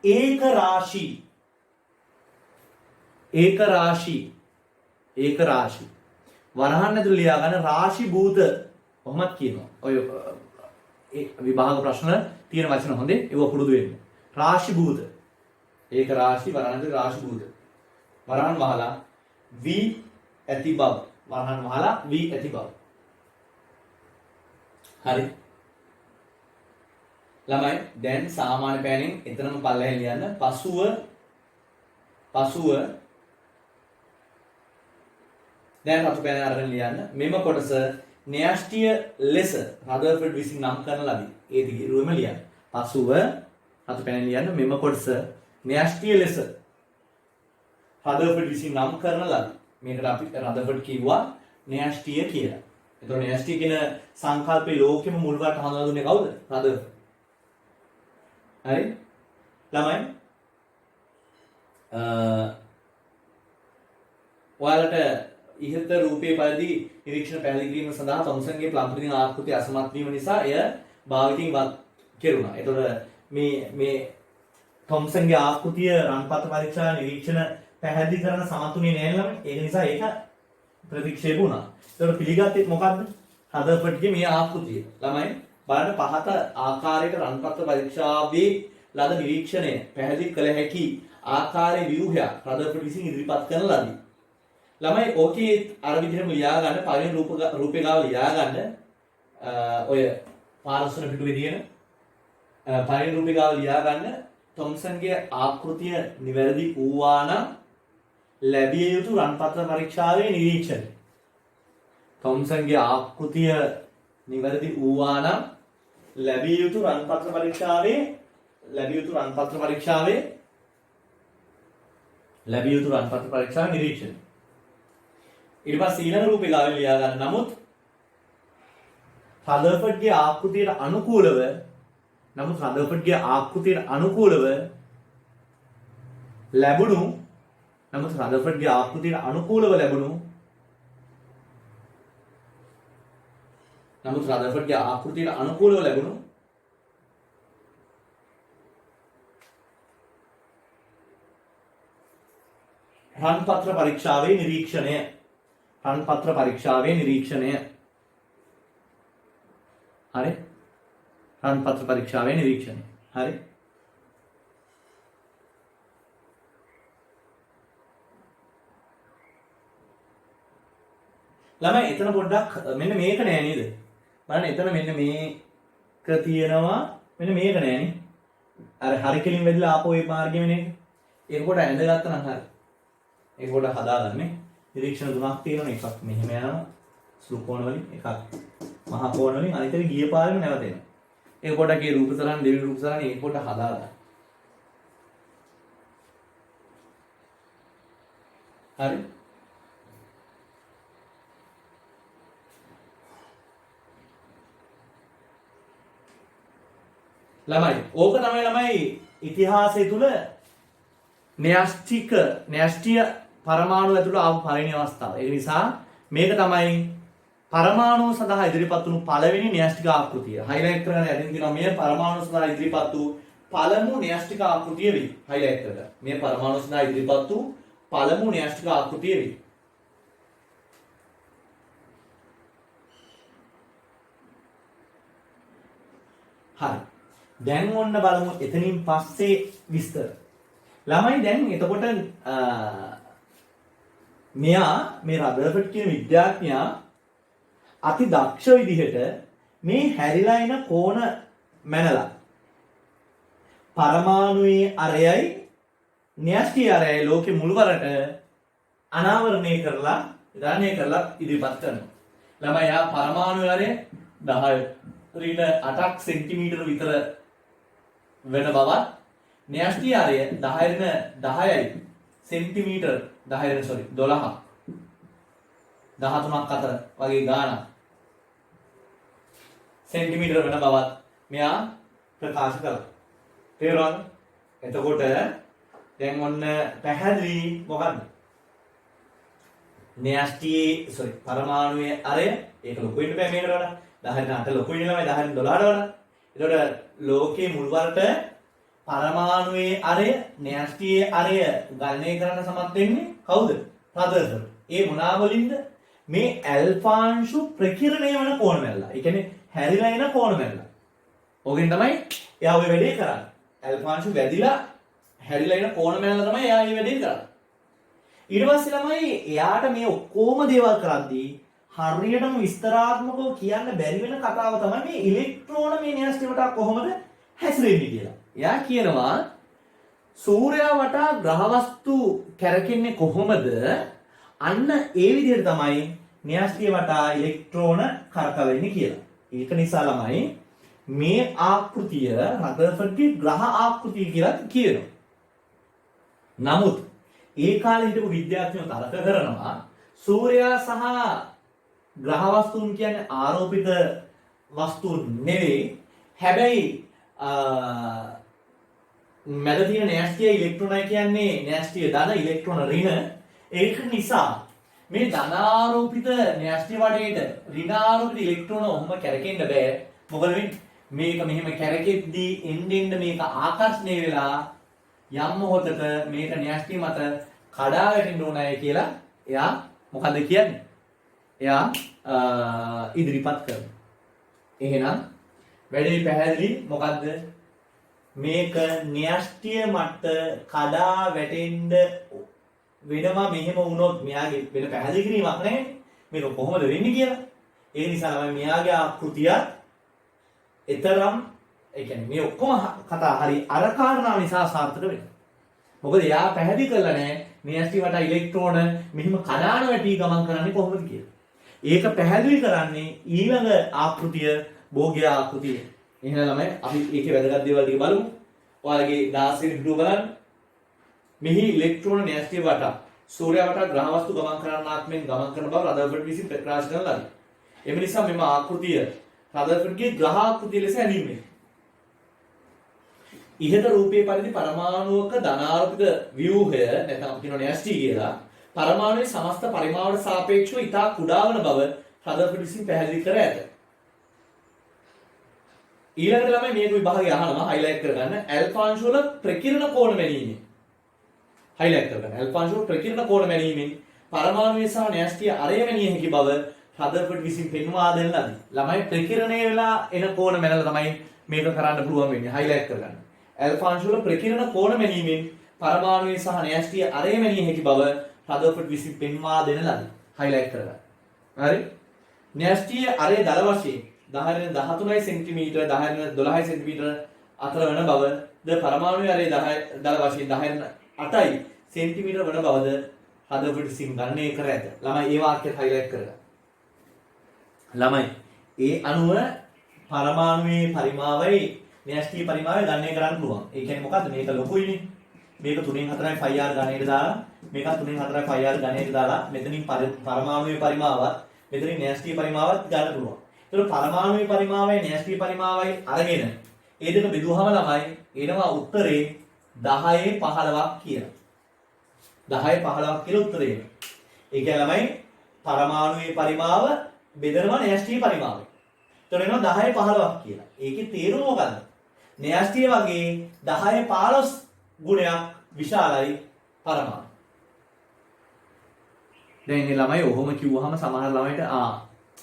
ඒක රාශි වරහන් ඇතුළේ ලියා ගන්න රාශි භූත කොහොමද කියනවා. ඔය විභාග ප්‍රශ්න තියෙන වචන හොඳේ ඒව පුරුදු වෙන්න. රාශි භූත ඒක රාශි වරහන් ඇතුළේ රාශි භූත වරහන් වහලා v ඇති බව වරහන් වහලා v ඇති බව. හරි ළමයි දැන් සාමාන්‍ය පෑනෙන් එතරම් පල්ලෙහෙන් ලියන්න. පසුව දැන් රතු පෑන අරගෙන ලියන්න. මෙම කොටස න්‍යෂ්ටිය ලෙස රදර්ෆර්ඩ් විසින් නම් කරන ලදී. ඒ දිගිරුවම ලියන්න. පසුව රතු පෑන ලියන්න. මෙම කොටස න්‍යෂ්ටිය ලෙස රදර්ෆර්ඩ් විසින් නම් කරන ලද. මේකට අපි රදර්ෆර්ඩ් කිව්වා න්‍යෂ්ටිය කියලා. එතකොට න්‍යෂ්ටිය කියන සංකල්පේ ලෝකෙම මුල් වට හඳුනා දුන්නේ කවුද? රදර්ෆර්ඩ්. හරි? ළමයි ඔයාලට ඉහත රූපයේ පරිදි නිරීක්ෂණ පැහැදිලි කිරීම සඳහා තොම්සන්ගේ ප්ලම්ප්‍රින් ආකෘතිය අසමත් වීම නිසා එය භාවිතයෙන් වත් කෙරුණා. එතකොට මේ තොම්සන්ගේ ආකෘතිය රන්පත් පරීක්ෂා නිරීක්ෂණ පැහැදිලි කරන සමතුනේ නෑ ළමයි. ඒක නිසා ඒක ප්‍රතික්ෂේප වුණා. එතකොට පිළිගත්තේ මොකද්ද? රදර්ෆර්ඩ්ගේ මේ ආකෘතිය. ළමයි බලන්න පහත ආකාරයක රන්පත් පරීක්ෂාවේ ලද නිරීක්ෂණය පැහැදිලි කළ හැකි ආකාරයේ ව්‍යුහයක් රදර්ෆර්ඩ් විසින් ඉදිරිපත් කරන ලදී. ළමයි ඕකේ අර විදිහටම ලියා ගන්න පළවෙනි රූපේ ගාව ලියා ගන්න ඔය පාරස්වන පිටුවේ තියෙන පළවෙනි රූපේ ගාව ලියා ගන්න තොම්සන්ගේ ආකෘතිය නිවැරදි වූවා නම් ලැබිය යුතු රන්පත්‍ර පරීක්ෂාවේ නිරීක්ෂණය. තොම්සන්ගේ ආකෘතිය නිවැරදි වූවා නම් ලැබිය යුතු රන්පත්‍ර පරීක්ෂාවේ නිරීක්ෂණය. ඊට පස්සේ ඊළඟ රූපේ ගාව ලියා ගන්න. නමුත් රදර්ෆර්ඩ්ගේ ආකෘතියට අනුකූලව ලැබුණු රන්පත්‍ර පරීක්ෂාවේ නිරීක්ෂණය. හරි? රන්පත්‍ර පරීක්ෂාවේ නිරීක්ෂණය. හරි? ළමයි එතන පොඩ්ඩක් මෙන්න මේක නෑ නේද? බලන්න එතන මෙන්න මේක තියෙනවා මෙන්න මේක නෑනේ. අර හරි කෙලින් වෙදලා ආපෝ ඒ මාර්ගෙම නේද? ඒක කොට ඇඳගත්තා නම් හරි. ඒක කොට හදාගන්නේ. නිරීක්ෂණ තුනක් තියෙනවා. එකක් මෙහෙම යනවා. සුළු කෝණ වලින් එකක් මහා කෝණ වලින් අනිත් එක ගිය පාරෙම නැවතෙනවා. ඒක කොටකේ රූප සරණ දෙවි රූප සරණ ඒක කොට හදාගන්න. හරි? ළමයි ඕක තමයි ළමයි ඉතිහාසය තුල න්‍යෂ්ටිය පරමාණු ඇතුළට ආපු පළවෙනි අවස්ථාව. ඒ නිසා මේක තමයි පරමාණු සඳහා ඉදිරිපත් වුණු පළවෙනි න්‍යෂ්ටික ආකෘතිය. හයිලයිට් කරගෙන යටින් කියනවා මේ පරමාණු සඳහා ඉදිරිපත් වූ පළමු න්‍යෂ්ටික ආකෘතිය වෙයි. හයිලයිට් කරගන්න. මේ පරමාණු සඳහා ඉදිරිපත් වූ පළමු න්‍යෂ්ටික ආකෘතිය වෙයි. හරි. දැන් ඔන්න බලමු එතනින් පස්සේ විස්තර. ළමයි දැන් එතකොට මෙයා මේ රදර්ෆර්ඩ් කියන විද්‍යාඥයා අති දක්ෂ විදිහට මේ හැරිලා එන කෝණ මැනලා පරමාණුයේ අරයයි න්‍යෂ්ටි අරයයි ලෝකෙ මුල්වරට අනාවරණය කරලා ඉදිරිපත් කරනවා. ළමයි යා පරමාණුයේ අරය 10 8ක් සෙන්ටිමීටර විතර වෙන බවත් න්‍යෂ්ටි අරය 10යි සෙන්ටිමීටර 12ක් 13ක් අතර වගේ ගාණක් සෙන්ටිමීටර වෙන බවත් මෙයා ප්‍රකාශ කළා. තේරුණාද? එතකොට දැන් ඔන්න පැහැදිලි මොකද්ද? පරමාණුයේ අරය ඒක ලොකු වෙන්න බෑ මේකට වඩා. 10ට 8 ලොකු වෙනවා 10ට 12ට වඩා. එතකොට ලෝකයේ මුල්වරට පරමාණුයේ අරය න්‍යෂ්ටියේ අරය ගණනය කරන්න සමත් වෙන්නේ කවුද? රදර්ෆර්ඩ්. ඒ මොනවා වලින්ද? මේ ඇල්ෆාංශු ප්‍රකිරණය වෙන කෝණ මැල්ලා. ඒ කියන්නේ හැරිලා එන කෝණ මැල්ලා. ඕකෙන් තමයි එයා ඔය වැඩේ කරන්නේ. ඇල්ෆාංශු වැදිලා හැරිලා එන කෝණ මැල්ලා තමයි එයා මේ වැඩේ කරන්නේ. ඊට පස්සේ ළමයි එයාට මේ ඔක්කොම දේවල් කරද්දී හරියටම විස්තරාත්මකව කියන්න බැරි වෙන කතාව තමයි මේ ඉලෙක්ට්‍රෝන මේ න්‍යෂ්ටි වටා කොහොමද හැසිරෙන්නේ කියලා. එයා කියනවා සූර්යයා වටා ග්‍රහවස්තු කැරකෙන්නේ කොහොමද? අන්න ඒ විදිහට තමයි න්‍යෂ්ටිය වටා ඉලෙක්ට්‍රෝන කරකවෙන්නේ කියලා. ඒක නිසා ළමයි මේ ආකෘතිය රදර්ෆර්ඩ්ගේ ග්‍රහ ආකෘතිය කියලා කියනවා. නමුත් ඒ කාලේ හිටපු විද්‍යාඥයෝ තර්ක කරනවා සූර්යයා සහ ග්‍රහ වස්තුන් කියන්නේ ආරෝපිත වස්තුන් නෙවෙයි. හැබැයි මැද තියෙන න්‍යෂ්ටිය ඉලෙක්ට්‍රෝනයි කියන්නේ න්‍යෂ්ටිය ධන ඉලෙක්ට්‍රෝන ඍණ. ඒක නිසා මේ ධනාරෝපිත න්‍යෂ්ටි වටේට ඍණාරෝපිත ඉලෙක්ට්‍රෝන ඔහොම කැරකෙන්න බෑ. මොකද වෙන්නේ? මේක මෙහෙම කැරකෙද්දී එන්න මේක ආකර්ෂණය වෙලා යම් මොහොතක මේක න්‍යෂ්ටි මත කඩා වැටෙන්න ඕනයි කියලා එයා මොකද කියන්නේ? එයා ඉදිරිපත් කරනවා. එහෙනම් වැඩේ පැහැදිලි මොකද්ද? මේක න්‍යෂ්ටිය මත කඩා වැටෙන්න වෙනවා. මෙහෙම වුණොත් මෙයාගේ වෙන පැහැදිලි කිරීමක් නැහැ. මේක කොහොමද වෙන්නේ කියලා. ඒ නිසා තමයි මෙයාගේ ආකෘතිය එතරම් ඒ කියන්නේ මේ ඔක්කොම කතා හරි අර කාරණා නිසා සාර්ථක වෙනවා. මොකද එයා පැහැදිලි කරලා නැහැ න්‍යෂ්ටි වට ඉලෙක්ට්‍රෝන මෙහිම කඩාන වැටි ගමන් කරන්නේ කොහොමද කියලා. ඒක පැහැදිලි කරන්නේ ඊළඟ ආකෘතිය භෝග්‍ය ආකෘතිය. එහෙනම් ළමයි අපි ඒකේ වැදගත් දේවල් ටික බලමු. ඔයාලගේ 16 විදිහට බලන්න. මෙහි ඉලෙක්ට්‍රෝන න්‍යෂ්ටි වට සූර්යයා වට ග්‍රහ වස්තු ගමන් කරන්නාක් මෙන් ගමන් කරන බව රදර්ෆර්ඩ් විසින් ප්‍රකාශ කරන ලදී. එම නිසා මෙම ආකෘතිය රදර්ෆර්ඩ්ගේ ග්‍රහ ආකෘතිය ලෙස හැඳින්වේ. ඉහත රූපයේ පරිදි පරමාණුක ධනාරෝපිත ව්‍යුහය නැත්නම් අපි කියනවා න්‍යෂ්ටි කියලා පරමාණුවේ සමස්ත පරිමාණයට සාපේක්ෂව ඉතා කුඩා වන බව රදර්ෆර්ඩ් විසින් පැහැදිලි කර ඇත. ඊළඟට ළමයි මේක විභාගය අහනවා හයිලයිට් කරගන්න ඇල්ෆා අංශ වල ප්‍රකිරණ කෝණ මැනීමෙන්. හයිලයිට් කරගන්න ඇල්ෆා අංශ වල ප්‍රකිරණ කෝණ මැනීමෙන් පරමාණුවේ සහ න්‍යෂ්ටිය අරය මැනිය හැකි බව රදර්ෆර්ඩ් විසින් පෙන්වා දෙන ලදී. ළමයි ප්‍රකිරණය වෙලා එන කෝණ මැනලා තමයි මේක කරන්න පුළුවන් වෙන්නේ. හයිලයිට් කරගන්න. ඇල්ෆා අංශ වල ප්‍රකිරණ කෝණ මැනීමෙන් පරමාණුවේ සහ න්‍යෂ්ටිය අරය මැනිය හැකි බව රදර්ෆර්ඩ් විසින් පෙන්වා දෙන ලදී. හයිලයිට් කරගන්න. හරි? න්‍යෂ්ටිය අරය දල වශයෙන් 10-13 සෙන්ටිමීටර 10-12 සෙන්ටිමීටර අතර වන බවද පරමාණුවේ අරය 10 දල වශයෙන් 10-8 සෙන්ටිමීටර වන බවද රදර්ෆර්ඩ් විසින් ගණනය කර ඇත. ළමයි ඒ වාක්‍යය හයිලයිට් කරගන්න. ළමයි ඒ අනුව පරමාණුවේ පරිමාවයි න්‍යෂ්ටි පරිමාවයි ගණනය කරන්න පුළුවන්. ඒ කියන්නේ මොකද්ද? මේක ලොකුයිනේ. මේක 3න් 4යි 5r ගණනයට දාලා මේක 3න් 4යි 5r ගණනයට දාලා මෙතනින් පරමාණුවේ පරිමාවත් මෙතනින් න්‍යෂ්ටි පරිමාවත් ගන්න පුළුවන්. ඒතකොට පරමාණුවේ පරිමාවයි න්‍යෂ්ටි පරිමාවයි අරගෙන ඒ දෙක බෙදුවහම ළමයි එනවා උත්තරේ 10-15ක් කියලා. 10-15ක් කියලා උත්තරේ එනවා. ඒ කියන්නේ ළමයි පරමාණුවේ පරිමාව බෙදනවා න්‍යෂ්ටි පරිමාවයි. ඒතකොට එනවා 10-15ක් කියලා. ඒකේ තේරුම මොකද්ද? න්‍යෂ්ටිය වගේ 10-15 ගුණයක් විශාලයි පරමාණු. දැන් මේ ළමයි ඔහොම කිව්වහම සමහර ළමයිට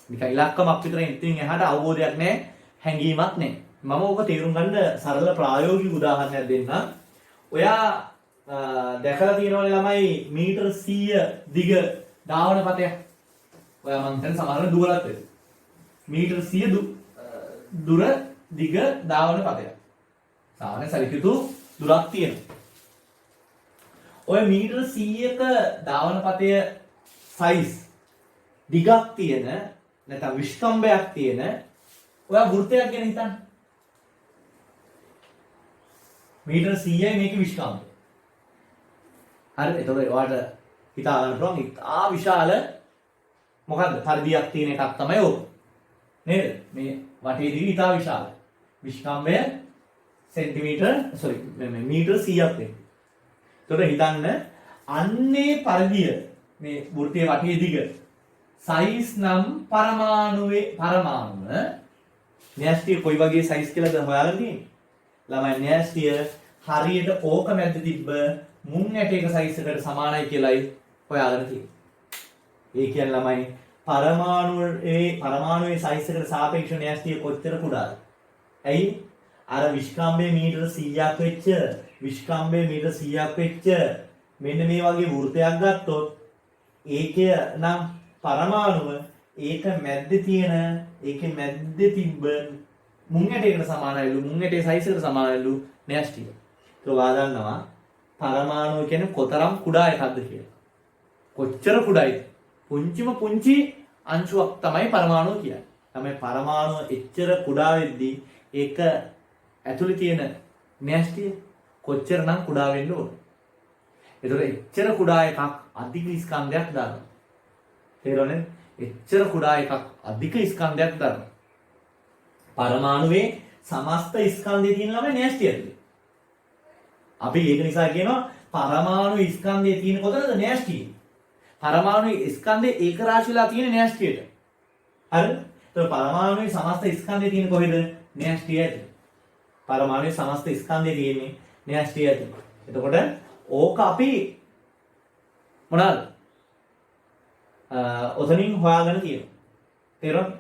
නිකන් ඉලක්කමක් විතර ඉතින් එහාට අවබෝධයක් නැහැ, හැඟීමක් නැහැ. මම ඕක තේරුම් ගන්න සරල ප්‍රායෝගික උදාහරණයක් දෙන්නම්. ඔයා දැකලා තියෙනවනේ ළමයි මීටර් 100 දිග ධාවන පතයක්. ඔයා මං හිතන්නේ සමහරවල් දුරලත් වෙයි. මීටර් 100 දුර දිග ධාවන පතයක්. සාමාන්‍ය සැලකියුතු දුරක් තියෙනවා. ඔය මීටර් 100ක ධාවන පතය සයිස් දිගක් තියෙන නැත්නම් විස්කම්භයක් තියෙන ඔයා වෘත්තයක් ගැන හිතන්න. මීටර් 100යි මේකේ විස්කම්භය. හරිද? එතකොට ඔයාලට හිතා ගන්න පුළුවන් ඉතා විශාල මොකද්ද? පරිධියක් තියෙන එකක් තමයි ඕක. නේද? මේ වටේ දිග ඉතා විශාලයි. විස්කම්භය මීටර් 100ක් වෙන්නේ. එතකොට හිතන්න අන්නේ පරිධිය මේ වෘත්තයේ වටේ දිග සයිස් නම් පරමාණුව න්‍යෂ්ටිය කොයි වගේ සයිස් කියලාද හොයාගන්න තියෙන්නේ. ළමයි න්‍යෂ්ටිය හරියට ඕක මැද්ද තිබ්බ මුං ඇටයක සයිස් එකට සමානයි කියලායි හොයාගන්න තියෙන්නේ. ඒ කියන්නේ ළමයි පරමාණුවේ සයිස් එකට සාපේක්ෂව න්‍යෂ්ටිය කොච්චර කුඩාද? ඇයි? අර විස්කම්භය මීටර 100ක් වෙච්ච විස්කම්භය මීටර 100ක් වෙච්ච මෙන්න මේ වගේ වෘතයක් ගත්තොත් ඒකේ නම් පරමාණුව ඒක මැද්දේ තිබ්බ මුං ඇටයකට සමානයිලු මුං ඇටේ සයිස් එකට සමානයිලු න්‍යෂ්ටිය. ඒක ඔයා දන්නවා පරමාණුව කියන්නේ කොතරම් කුඩා එකක්ද කියලා. කොච්චර කුඩායිද? පුංචිම පුංචි අංශුවක් තමයි පරමාණුව කියන්නේ. තමයි පරමාණුව එච්චර කුඩා වෙද්දී ඒක ඇතුලේ තියෙන න්‍යෂ්ටිය කොච්චරනම් කුඩා වෙන්න ඕන. ඒතකොට එච්චර කුඩා එකක් අධික ස්කන්ධයක් දරනවා. තේරුණාද? එච්චර කුඩා එකක් අධික ස්කන්ධයක් දරනවා. පරමාණුවේ සමස්ත ස්කන්ධය තියෙන ළමයි න්‍යෂ්ටි ඇතුලේ. අපි ඒක නිසා කියනවා පරමාණු ස්කන්ධයේ තියෙන කොතනද න්‍යෂ්ටි? පරමාණු ස්කන්ධේ ඒක රාශියලා තියෙන න්‍යෂ්ටියට. හරිද? ඒතකොට පරමාණුවේ සමස්ත ස්කන්ධය තියෙන කොහෙද? න්‍යෂ්ටිය ඇතුලේ. පරමාණුවේ සමස්ත ස්කන්ධය තියෙන්නේ න්‍යෂ්ටිය ඇතුලේ. එතකොට ඕක අපි මොනවාද? ඔතනින් හොයාගෙන තියෙනවා. තේරුණාද?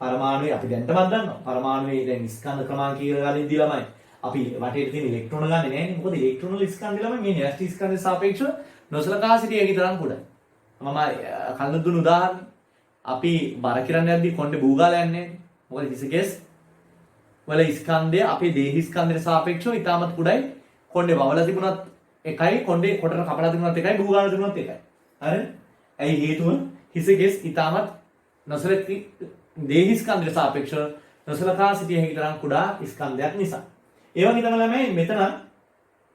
පරමාණුවේ අපි දැන්ටමත් දන්නවා. පරමාණුවේ දැන් ස්කන්ධ ක්‍රමාංක කියලා ගන්න ඉදී ළමයි. අපි වටේට තියෙන ඉලෙක්ට්‍රෝන ගන්නෙ නෑනේ. මොකද ඉලෙක්ට්‍රෝන වල ස්කන්ධය ළමයි මේ න්‍යෂ්ටි ස්කන්ධයට සාපේක්ෂව නොසලකා සිටිය හැකි තරම් කුඩායි. මම කලින් දුන්න උදාහරණ අපි බර කිරන්න යද්දි කොණ්ඩේ බූගාලා යන්නේ නෑනේ. මොකද හිසකෙස් වල ස්කන්ධය අපේ දේහ ස්කන්ධයට සාපේක්ෂව ඉතාමත් කුඩායි. කොණ්ඩේ වවලා තිබුණත් එකයි, කොණ්ඩේ කොටර කපලා තිබුණත් එකයි, බූගාලා තිබුණත් එකයි. හරිද? ඇයි හේතුව? හිසකෙස් ඉතාමත් නොසලකී දේහ ස්කන්ධයට සාපේක්ෂව නොසලකා සිටිය හැකි තරම් කුඩා ස්කන්ධයක් නිසා. ඒ වගේ තමයි ළමයි මෙතන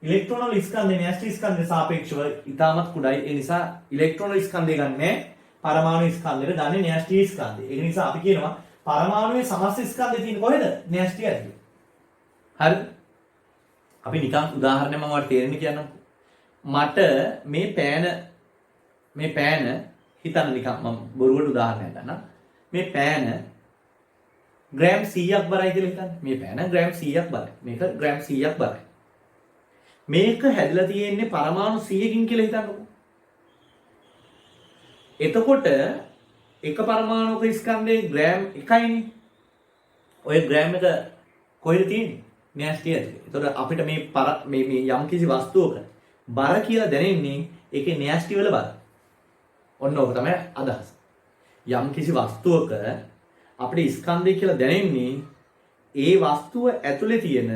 ඉලෙක්ට්‍රෝන වල ස්කන්ධය න්‍යෂ්ටි ස්කන්ධයට සාපේක්ෂව ඉතාමත් කුඩායි. ඒ නිසා ඉලෙක්ට්‍රෝන වල ස්කන්ධය ගන්නෑ පරමාණු ස්කන්ධයට ගන්නේ න්‍යෂ්ටි ස්කන්ධය. ඒක නිසා අපි කියනවා පරමාණුවේ සමස්ත ස්කන්ධය තියෙන්නේ කොහෙද? න්‍යෂ්ටි ඇතුලේ. හරිද? අපි නිකන් උදාහරණයක් මම ඔයාලට තේරෙන්න කියන්නම්. මට මේ පෑන හිතන්න නිකන් මම බොරුවට උදාහරණයක් ගන්නම්. මේ පෑන ග්‍රෑම් 100ක් බරයි කියලා හිතන්න. මේ පෑන ග්‍රෑම් 100ක් බරයි. මේක ග්‍රෑම් 100ක් බරයි. මේක හැදලා තියෙන්නේ පරමාණු 100කින් කියලා හිතන්නකෝ. එතකොට එක පරමාණුක ස්කන්ධයේ ග්‍රෑම් 1යිනේ. ඔය ග්‍රෑම් එක කොහෙද තියෙන්නේ? න්‍යෂ්ටි ඇතුලේ. එතකොට අපිට මේ යම් කිසි වස්තුවක බර කියලා දැනෙන්නේ ඒකේ න්‍යෂ්ටි වල බර. ඔන්න ඕක තමයි අදහස. යම් කිසි වස්තුවක අපිට ස්කන්ධය කියලා දැනෙන්නේ ඒ වස්තුව ඇතුලේ තියෙන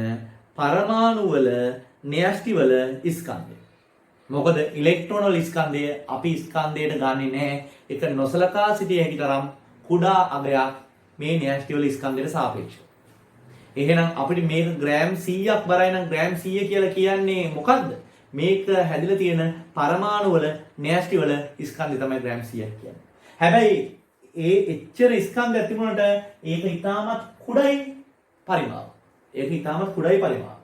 පරමාණු වල න්‍යෂ්ටි වල ස්කන්ධය. මොකද ඉලෙක්ට්‍රෝන වල ස්කන්ධය අපි ස්කන්ධයට ගන්නෙ නැහැ. ඒක නොසලකා සිටිය හැකි තරම් කුඩා අගයක් මේ න්‍යෂ්ටි වල ස්කන්ධයට සාපේක්ෂව. එහෙනම් අපිට මේක ග්‍රෑම් 100ක් බරයි නම් ග්‍රෑම් 100 කියලා කියන්නේ මොකද්ද? මේක හැදිලා තියෙන පරමාණු වල න්‍යෂ්ටි වල ස්කන්ධය තමයි ග්‍රෑම් 100ක් කියන්නේ. හැබැයි ඒ එච්චර ස්කන්ධයක් තිබුණාට ඒක ඉතාමත් කුඩායි පරිමාව. ඒක ඉතාමත් කුඩායි පරිමාව.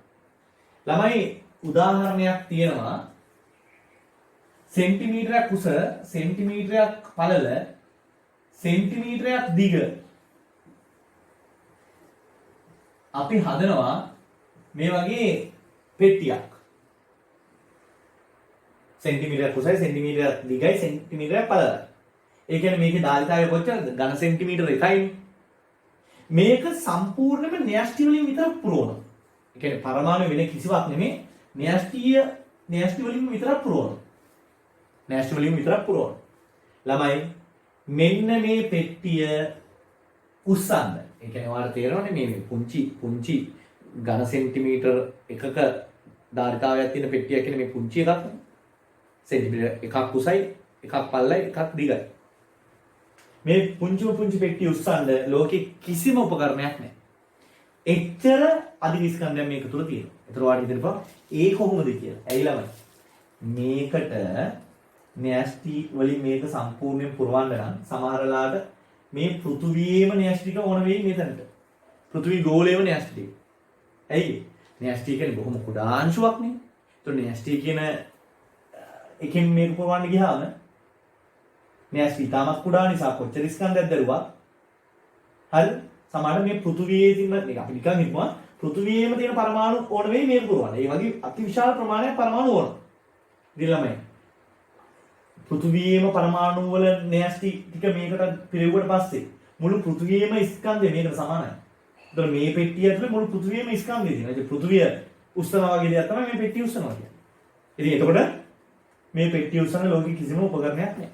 ළමයි උදාහරණයක් තියෙනවා. සෙන්ටිමීටරයක් උස, සෙන්ටිමීටරයක් පළල, සෙන්ටිමීටරයක් දිග. අපි හදනවා මේ වගේ පෙට්ටියක්. සෙන්ටිමීටරයක් උසයි, සෙන්ටිමීටරයක් දිගයි, සෙන්ටිමීටරයක් පළලයි. ඒ කියන්නේ මේකේ ධාරිතාවය කොච්චරද? ඝන සෙන්ටිමීටර 1යි. මේක සම්පූර්ණයෙන්ම න්‍යෂ්ටි වලින් විතරක් පුරවනවා. ඒ කියන්නේ පරමාණු වෙන කිසිවක් නෙමෙයි, න්‍යෂ්ටි වලින් විතරක් පුරවනවා. න්‍යෂ්ටි වලින් විතරක් පුරවනවා. ළමයි මෙන්න මේ පෙට්ටිය උස්සන්න. ඒ කියන්නේ ඔයාලට තේරෙනවනේ මේ පුංචි ඝන සෙන්ටිමීටර එකක ධාරිතාවයක් තියෙන පෙට්ටියක් කියන්නේ මේ පුංචි එකක් නේ. සෙන්ටිමීටර එකක් උසයි, එකක් පළලයි, එකක් දිගයි. මේ පුංචි පෙට්ටිය උස්සන්න ලෝකෙ කිසිම උපකරණයක් නැහැ. එච්චර අධික ස්කන්ධයක් මේක තුල තියෙනවා. ඒතර ඔයාලට හිතෙනවා ඒ කොහොමද කියලා. ඇයි ළමයි? මේකට න්‍යෂ්ටි වලින් මේක සම්පූර්ණයෙන් පුරවන්න නම් සමහරලාට මේ පෘථුවියේම න්‍යෂ්ටික ඕන වෙයි මෙතනට. පෘථුවි ගෝලයේම න්‍යෂ්ටි. ඇයි? න්‍යෂ්ටි කියන්නේ බොහොම කුඩා අංශුවක් නේ. ඒතර න්‍යෂ්ටි කියන එකෙන් මේක පුරවන්න ගියාම න්‍යෂ්ටි තාමත් කුඩා නිසා කොච්චර ස්කන්ධයක් දරුවා. හරි? සමහරවිට මේ පෘථුවියේ තියෙන මේක අපි නිකන් හිතුවා පෘථුවියේම තියෙන පරමාණු ඕන වෙයි මේක පුරවන්න. ඒ වගේ අතිවිශාල ප්‍රමාණයක් පරමාණු ඕන. ඉතින් ළමයි පෘථුවියේම පරමාණු වල න්‍යෂ්ටි ටික මේකට පිරෙව්වට පස්සේ මුළු පෘථුවියේම ස්කන්ධය මේකට සමානයි. ඒතර මේ පෙට්ටිය ඇතුලේ මුළු පෘථුවියේම ස්කන්ධය තියෙනවා. ඒ පෘථුවිය උස්සනවා වගේ දෙයක් තමයි මේ පෙට්ටිය උස්සනවා කියන්නේ. ඉතින් එතකොට මේ පෙට්ටිය උස්සන ලෝකෙ කිසිම උපකරණයක් නැහැ.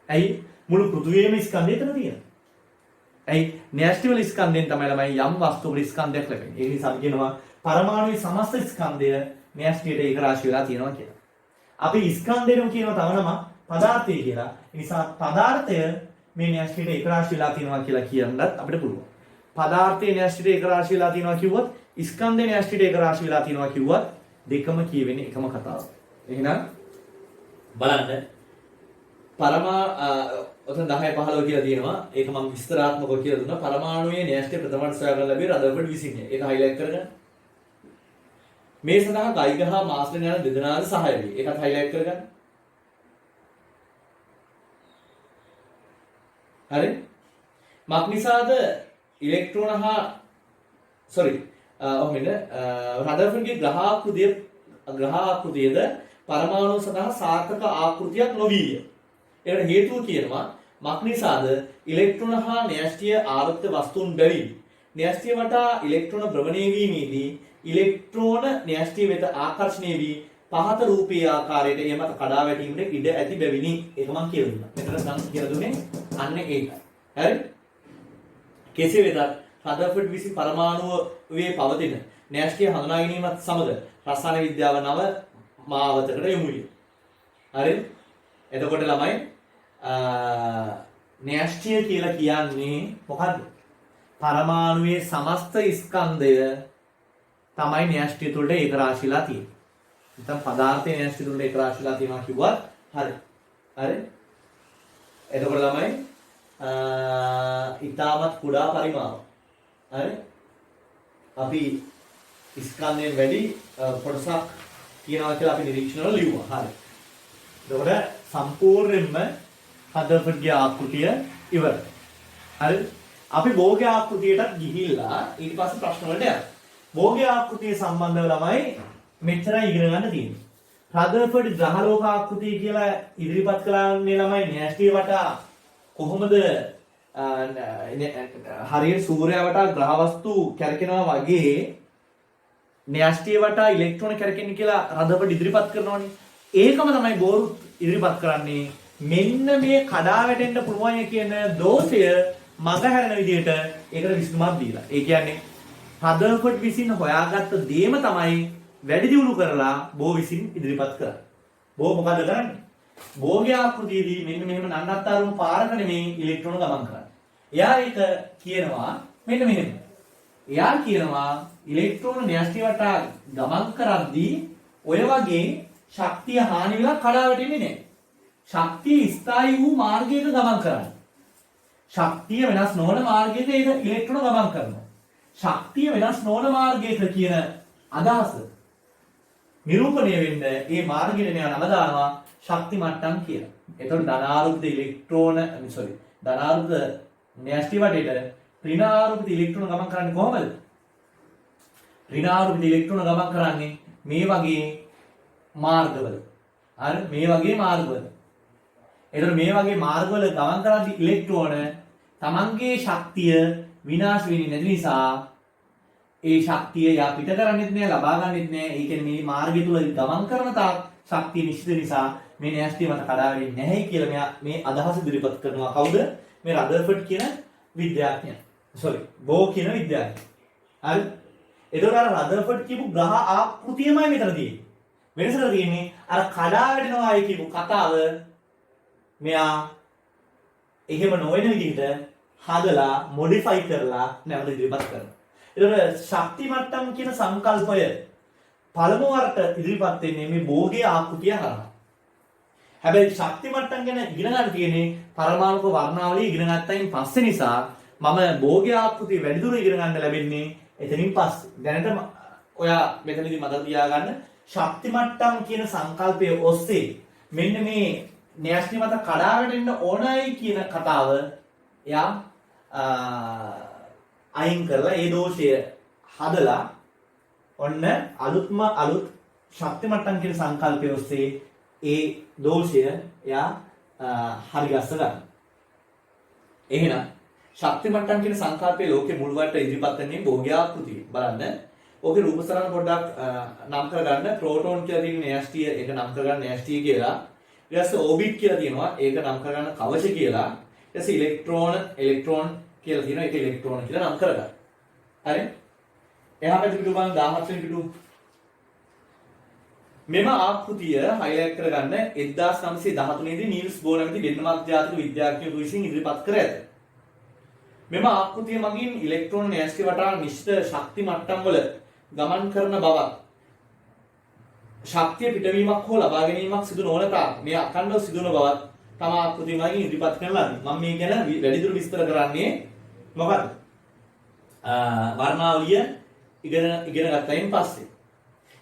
ඇයි? මුළු පෘථුවියේම ස්කන්ධය එතන තියෙනවා. ඇයි? න්‍යෂ්ටි වල ස්කන්ධයෙන් තමයි ළමයි යම් වස්තුවක ස්කන්ධයක් ලැබෙන්නේ. ඒ නිසා අපි කියනවා පරමාණුවේ සමස්ත ස්කන්ධය න්‍යෂ්ටියට ඒක රාශි වෙලා තියෙනවා කියලා. අපි ස්කන්ධයම කියනවා තව නම පදාර්ථය කියලා. ඒ නිසා පදාර්ථය මේ න්‍යෂ්ටියට ඒක රාශි වෙලා තියෙනවා කියලා කියන්නත් අපිට පුළුවන්. පදාර්ථයේ න්‍යෂ්ටියට ඒක රාශි වෙලා තියෙනවා කිව්වොත් ස්කන්ධයේ න්‍යෂ්ටියට ඒක රාශි වෙලා තියෙනවා කිව්වත් දෙකම කියවෙන්නේ එකම කතාව. එහෙනම් බලන්න පරමා ඔතන 10 15 කියලා තියෙනවා. ඒක මම විස්තරාත්මකව කියලා දුන්නා. පරමාණුයේ න්‍යෂ්ටි ප්‍රථම සොයාගන්න ලැබී රදර්ෆර්ඩ් විසින්. ඒක හයිලයිට් කරගන්න. මේ සඳහා ගයිගර් හා මාස්ලන් යන දෙදෙනාද සහාය වේ. ඒකත් හයිලයිට් කරගන්න. හරි? මක්නිසාද ඉලෙක්ට්‍රෝන හා රදර්ෆර්ඩ්ගේ ග්‍රහ ආකෘතියද පරමාණු සඳහා සාර්ථක ආකෘතියක් නොවිය. ඒකට හේතුව කියනවා මක්නිසාද ඉලෙක්ට්‍රෝන හා න්‍යෂ්ටිය ආවර්ත වස්තුන් බැවින් න්‍යෂ්ටිය වටා ඉලෙක්ට්‍රෝන භ්‍රමණය වීමේදී ඉලෙක්ට්‍රෝන න්‍යෂ්ටිය වෙත ආකර්ෂණය වී පහත රූපීය ආකාරයට එය මත කඩා වැටීමට ඉඩ ඇති බැවිනි. ඒක මම කියලා දුන්නා. මෙතන නම් කියලා දුන්නේ අන්න ඒකයි. හරි? කෙසේ වෙතත් රදර්ෆර්ඩ් විසින් පරමාණුවේ පවතින න්‍යෂ්ටිය හඳුනා ගැනීමත් සමග රසායන විද්‍යාව නව මාවතකට යොමු විය. හරි? එතකොට ළමයි න්‍යෂ්ටිය කියලා කියන්නේ මොකද්ද? පරමාණුවේ සමස්ත ස්කන්ධය තමයි න්‍යෂ්ටිය තුළට ඒක රාශිලා තියෙන්නේ. නැත්නම් පදාර්ථයේ න්‍යෂ්ටිය තුළට ඒක රාශිලා තියෙනවා කිව්වත් හරි. හරි? එතකොට ළමයි ඊටමත් කුඩා පරිමාව. හරි? අපි ස්කන්ධයෙන් වැඩි කොටසක් කියනවා කියලා අපි නිරීක්ෂණ වල ලියුවා. හරි. එතකොට සම්පූර්ණයෙන්ම රදර්ෆර්ඩ්ගේ ආකෘතිය ඉවරයි. හරි? අපි බෝගේ ආකෘතියටත් ගිහිල්ලා ඊට පස්සේ ප්‍රශ්න වලට යනවා. බෝගේ ආකෘතිය සම්බන්ධව ළමයි මෙච්චරයි ඉගෙන ගන්න තියෙන්නේ. රදර්ෆර්ඩ් ග්‍රහලෝක ආකෘතිය කියලා ඉදිරිපත් කළාන්නේ ළමයි න්‍යෂ්ටිය වටා කොහොමද හරියට සූර්යයා වටා ග්‍රහ වස්තු කැරකෙනවා වගේ න්‍යෂ්ටිය වටා ඉලෙක්ට්‍රෝන කැරකෙන්නේ කියලා රදර්ෆර්ඩ් ඉදිරිපත් කරනවානේ. ඒකම තමයි බෝරුත් ඉදිරිපත් කරන්නේ. මෙන්න මේ කඩා වැටෙන්න පුළුවන් කියන දෝෂය මගහැරෙන විදිහට ඒකට විසඳුමක් දීලා. ඒ කියන්නේ රදර්ෆර්ඩ් විසින් හොයාගත්ත දේම තමයි වැඩි දියුණු කරලා බෝ විසින් ඉදිරිපත් කරන්නේ. බෝ මොකද කරන්නේ? බෝගේ ආකෘතියේදී මෙන්න මෙහෙම නන්නත්තරුණු පාරක නෙමේ ඉලෙක්ට්‍රෝන ගමන් කරන්නේ. එයා ඒක කියනවා මෙන්න මෙහෙම. එයා කියනවා ඉලෙක්ට්‍රෝන න්‍යෂ්ටි වටා ගමන් කරද්දී ඔය වගේ ශක්තිය හානි වෙලා කඩා වැටෙන්නේ නැහැ. ශක්තිය ස්ථායී වූ මාර්ගයක ගමන් කරන්නේ. ශක්තිය වෙනස් නොවන මාර්ගයක ඒක ඉලෙක්ට්‍රෝන ගමන් කරනවා. ශක්තිය වෙනස් නොවන මාර්ගයක කියන අදහස නිරූපණය වෙන්න මේ මාර්ගයට නම දානවා ශක්ති මට්ටම් කියලා. එතකොට ධනාරූපිත ඉලෙක්ට්‍රෝන ධනාරූපිත න්‍යෂ්ටි වටේට ඍණාරූපිත ඉලෙක්ට්‍රෝන ගමන් කරන්නේ කොහොමද? ඍණාරූපිත ඉලෙක්ට්‍රෝන ගමන් කරන්නේ මේ වගේ මාර්ගවල. හරි? මේ වගේ මාර්ගවල. එතකොට මේ වගේ මාර්ගවල ගමන් කරද්දී ඉලෙක්ට්‍රෝන තමන්ගේ ශක්තිය විනාශ වෙන්නේ නැති නිසා ඒ ශක්තිය යා පිට කරන්නේත් නෑ ලබා ගන්නෙත් නෑ. ඒ කියන්නේ මේ මාර්ගය තුල ගමන් කරන තාක් ශක්තිය නිශ්චිත නිසා මේ න්‍යෂ්ටිය මත කඩා වැටෙන්නේ නැහැ කියලා මෙයා මේ අදහස ඉදිරිපත් කරනවා. කවුද? මේ රදර්ෆර්ඩ් කියන විද්‍යාඥයා. බෝ කියන විද්‍යාඥයා. හරි? එතකොට අර රදර්ෆර්ඩ් කියපු ග්‍රහ ආකෘතියමයි මෙතන තියෙන්නේ. වෙනසක් තියෙන්නේ අර කඩා වැටෙනවා අය කියපු කතාව මෙයා එහෙම නොවන විදිහට හදලා මොඩිෆයි කරලා නැවත ඉදිරිපත් කරනවා. එතකොට ශක්ති මට්ටම් කියන සංකල්පය පළමු වරට ඉදිරිපත් වෙන්නේ මේ බෝගේ ආකෘතිය හරහා. හැබැයි ශක්ති මට්ටම් ගැන ඉගෙන ගන්න තියෙන්නේ පරමාණුක වර්ණාවලිය ඉගෙන ගත්තයින් පස්සේ නිසා මම බෝගේ ආකෘතිය වැඩිදුර ඉගෙන ගන්න ලැබෙන්නේ එතනින් පස්සේ. දැනට ඔයා මෙතනදී මතක තියාගන්න ශක්ති මට්ටම් කියන සංකල්පය ඔස්සේ මෙන්න මේ න්‍යෂ්ටි මත කඩා වැටෙන්න ඕනයි කියන කතාව එයා අයින් කරලා ඒ දෝෂය හදලා ඔන්න අලුත් ශක්ති මට්ටම් කියන සංකල්පය ඔස්සේ ඒ දෝෂය එයා හරිගස්ස ගන්න. එහෙනම් ශක්ති මට්ටම් කියන සංකල්පයේ ලෝකේ මුල් වලට ඉදිරිපත් කරන්නේ බෝගේ ආකෘතිය. බලන්න. ඕකේ රූප සරණ පොඩ්ඩක් නම් කරගන්න. ප්‍රෝටෝන කියලා තියෙන න්‍යෂ්ටිය ඒක නම් කරගන්න න්‍යෂ්ටිය කියලා. ඊට පස්සේ ඕබිට් කියලා තියෙනවා. ඒක නම් කරගන්න කවච කියලා. ඊට පස්සේ ඉලෙක්ට්‍රෝන කියලා තියෙනවා. ඒක ඉලෙක්ට්‍රෝන කියලා නම් කරගන්න. හරි? එහා පැත්තේ පිටු බලන්න 17 වෙනි පිටු. මෙම ආකෘතිය හයිලයිට් කරගන්න 1913 දී නීල්ස් බෝර් නැමැති ඩෙන්මාර්ක් ජාතික විද්‍යාඥයෙකු විසින් ඉදිරිපත් කර ඇත. මෙම ආකෘතිය මගින් ඉලෙක්ට්‍රෝන න්‍යෂ්ටි වටා නිශ්චිත ශක්ති මට්ටම් වල ගමන් කරන බවත් ශක්තිය පිටවීමක් හෝ ලබා ගැනීමක් සිදු නොවන තාක් මේ අඛණ්ඩව සිදුවන බවත් තම ආකෘතිය මගින් ඉදිරිපත් කරන ලදී. මම මේ ගැන වැඩිදුර විස්තර කරන්නේ මොකද්ද? වර්ණාවලිය ඉගෙන ගත්තයින් පස්සේ.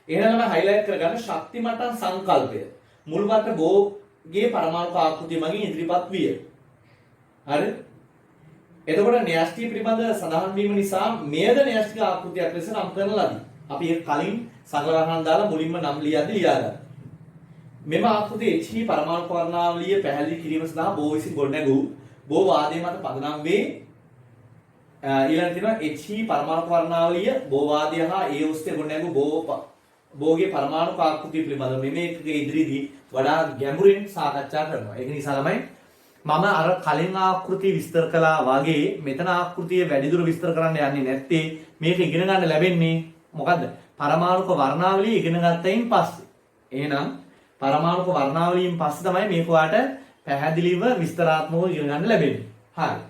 එහෙනම් මම highlight කරගන්න ශක්ති මට්ටම් සංකල්පය. මුල් වර්ග බෝගේ පරමාණු ආකෘතිය මගින් ඉදිරිපත් විය. හරි? එතකොට න්‍යෂ්ටි පිළිබඳ සඳහන් වීම නිසා මෙයද න්‍යෂ්ටික ආකෘතියක් ලෙස නම් කරන ලදී. අපි ඒක කලින් සංග්‍රහණ දාලා මුලින්ම නම් ලියද්දී ලියාගන්න. මෙම ආකෘතියේ He පරමාණු වර්ණාවලිය පැහැදිලි කිරීම සඳහා බෝ විසින් ගොඩනැගූ බෝ වාදයේ මත පදනම් වේ. ඊළඟ තියෙනවා He පරමාණු වර්ණාවලිය බෝ වාදය හා ඒ ඔස්සේ ගොඩනැගූ බෝගේ පරමාණු ආකෘතිය පිළිබඳව මේකේ ඉදිරියේදී වඩා ගැඹුරින් සාකච්ඡා කරනවා. ඒක නිසා ළමයි මම අර කලින් ආකෘතිය විස්තර කළා වගේ මෙතන ආකෘතිය වැඩිදුර විස්තර කරන්න යන්නේ නැත්තේ මේක ඉගෙන ගන්න ලැබෙන්නේ මොකද්ද? පරමාණුක වර්ණාවලිය ඉගෙන ගත්තයින් පස්සේ. එහෙනම් පරමාණුක වර්ණාවලියෙන් පස්සේ තමයි මේක ඔයාට පැහැදිලිව විස්තරාත්මකව ඉගෙන ගන්න ලැබෙන්නේ. හරි.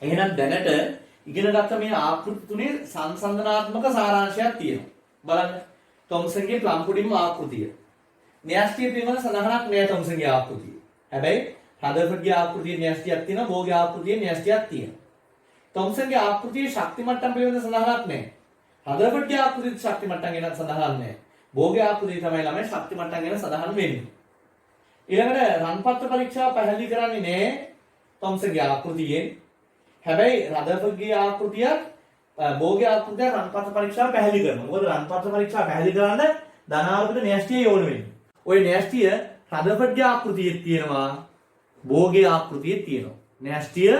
එහෙනම් දැනට ඉගෙන ගත්ත මේ ආකෘති තුනේ සංසන්දනාත්මක සාරාංශයක් තියෙනවා. බලන්න. තොම්සන්ගේ ප්ලම් පුඩින් ආකෘතිය. න්‍යෂ්ටිය පිළිබඳ සඳහනක් නෑ තොම්සන්ගේ ආකෘතිය. හැබැයි රදර්ෆර්ඩ්ගේ ආකෘතියේ න්‍යෂ්ටියක් තියෙනවා, බෝගේ ආකෘතියේ න්‍යෂ්ටියක් තියෙනවා. තොම්සන්ගේ ආකෘතියේ ශක්ති මට්ටම් පිළිබඳ සඳහනක් නෑ. රදර්ෆර්ඩ්ගේ ආකෘතියේ ශක්ති මට්ටම් ගැන සඳහනක් නෑ. බෝගේ ආකෘතිය තමයි ළමයි ශක්ති මට්ටම් ගැන සඳහන් වෙන්නේ. ඊළඟට රන්පත්‍ර පරීක්ෂාව පැහැදිලි කරන්නේ නෑ තොම්සන්ගේ ආකෘතියෙන්. හැබැයි රදර්ෆර්ඩ්ගේ ආකෘතියත් බෝගේ ආකෘතිය රන්පත්‍ර පරීක්ෂාව පැහැදිලි කරනවා. මොකද රන්පත්‍ර පරීක්ෂාව පැහැදිලි කරන්න ධනාත්මක න්‍යෂ්ටිය ඕන වෙන්නේ. ওই න්‍යෂ්ටිය රදර්ෆර්ඩ්ගේ ආකෘතියේ තියෙනවා, බෝගේ ආකෘතියේ තියෙනවා. න්‍යෂ්ටිය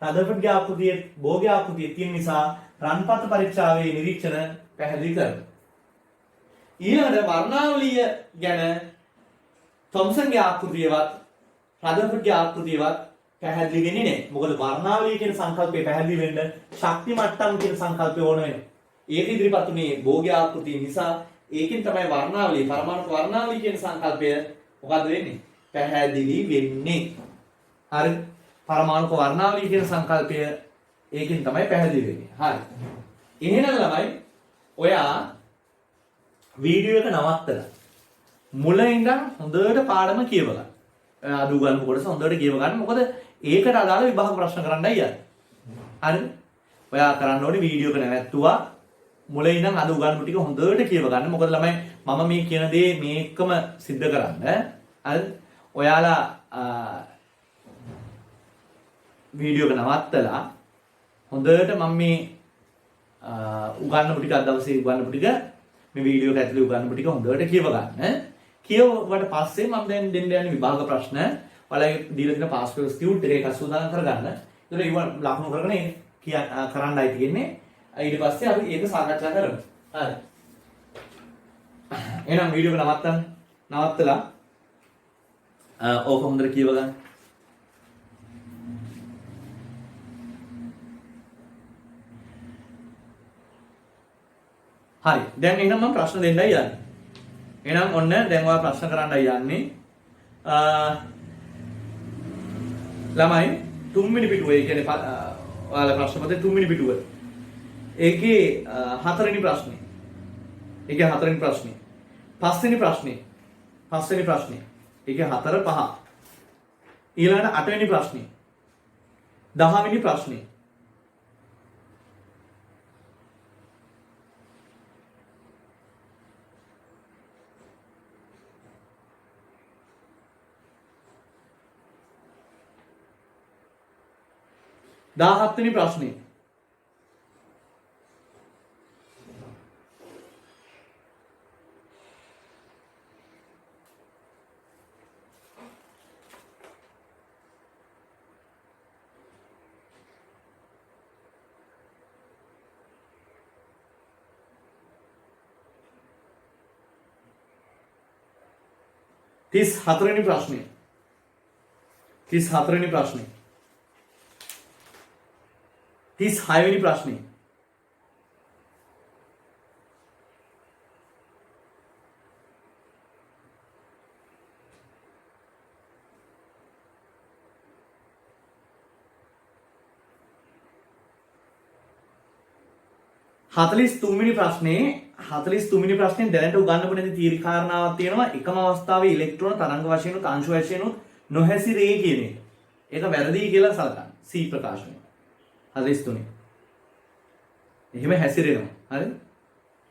රදර්ෆර්ඩ්ගේ ආකෘතියේ බෝගේ ආකෘතියේ තියෙන නිසා රන්පත්‍ර පරීක්ෂාවේ නිරීක්ෂණ පැහැදිලි කරනවා. ඊළඟට වර්ණාවලිය ගැන තොම්සන්ගේ ආකෘතියවත් රදර්ෆර්ඩ්ගේ ආකෘතියවත් පැහැදිලි වෙන්නේ නැහැ. මොකද වර්ණාවලිය කියන සංකල්පය පැහැදිලි වෙන්න ශක්ති මට්ටම් කියන සංකල්පය ඕන වෙනවා. ඒක ඉදිරිපත් උනේ බෝගේ ආකෘතිය නිසා. ඒකෙන් තමයි වර්ණාවලිය පරමාණු වර්ණාවලිය කියන සංකල්පය මොකද්ද වෙන්නේ? පැහැදිලි වෙන්නේ. හරි. පරමාණු වර්ණාවලිය කියන සංකල්පය ඒකෙන් තමයි පැහැදිලි වෙන්නේ. හරි. එහෙනම් ළමයි ඔයා වීඩියෝ එක නවත්තලා මුල ඉඳන් හොඳට පාඩම කියව ගන්න. අඩු ගන්න කොටස හොඳට කියව ගන්න. මොකද ඒකට අදාළ විභාග ප්‍රශ්න කරන්නයි යන්නේ. හරිද? ඔයා කරන්න ඕනේ වීඩියෝ එක නැවැත්තුවා මුල ඉඳන් අඩු ගන්න ටික හොඳට කියව ගන්න. මොකද ළමයි මම මේ කියන දේ මේකම सिद्ध කරන්න. හරිද? ඔයාලා වීඩියෝ එක නවත්තලා හොඳට මම මේ උගන්වපු ටික අද දවසේ උගන්වපු ටික මේ වීඩියෝ එක ඇතුලේ උගන්වපු ටික හොඳට කියව ගන්න. කියවුවට පස්සේ මම දැන් දෙන්න යන්නේ විභාග ප්‍රශ්න. ඔයාලගේ දීලා තියෙන පාස් පේපර් ටියුට් එක සූදානම් කරගන්න. ඒතර ඒව ලකුණු කරගෙන කරන්නයි තියෙන්නේ. ඊට පස්සේ අපි ඒක සාකච්ඡා කරමු. හරි. එහෙනම් වීඩියෝ එක නවත්තලා ඕක හොඳට කියව ගන්න. හරි. දැන් එහෙනම් මම ප්‍රශ්න දෙන්නයි යන්නේ. එහෙනම් ඔන්න දැන් ඔයා ප්‍රශ්න කරන්නයි යන්නේ. ළමයි 3 වෙනි පිටුවේ කියන්නේ ඔයාලා ප්‍රශ්න පොතේ 3 වෙනි පිටුව. ඒකේ 4 වෙනි ප්‍රශ්නේ. ඒකේ 4 වෙනි ප්‍රශ්නේ. 5 වෙනි ප්‍රශ්නේ. 5 වෙනි ප්‍රශ්නේ. ඒකේ 4 5. ඊළඟට 8 වෙනි ප්‍රශ්නේ. 10 වෙනි ප්‍රශ්නේ. දාහත්වෙනි ප්‍රශ්නේ. तीस हतरेनी प्रश्ने 34वेनी प्रश्ने 36वेनी प्रश्ने 43वेनी प्रश्ने 43 වෙනි ප්‍රශ්නේ දැනට උගන්වපු නැති තීරි කාරණාවක් තියෙනවා. එකම අවස්ථාවේ ඉලෙක්ට්‍රෝන තරංග වශයෙන් උත් අංශු වශයෙන් උත් නොහැසිරේ කියන එක. ඒක වැරදි කියලා සලකන්න. C ප්‍රකාශනය. 43. එහෙම හැසිරෙනවා. හරිද?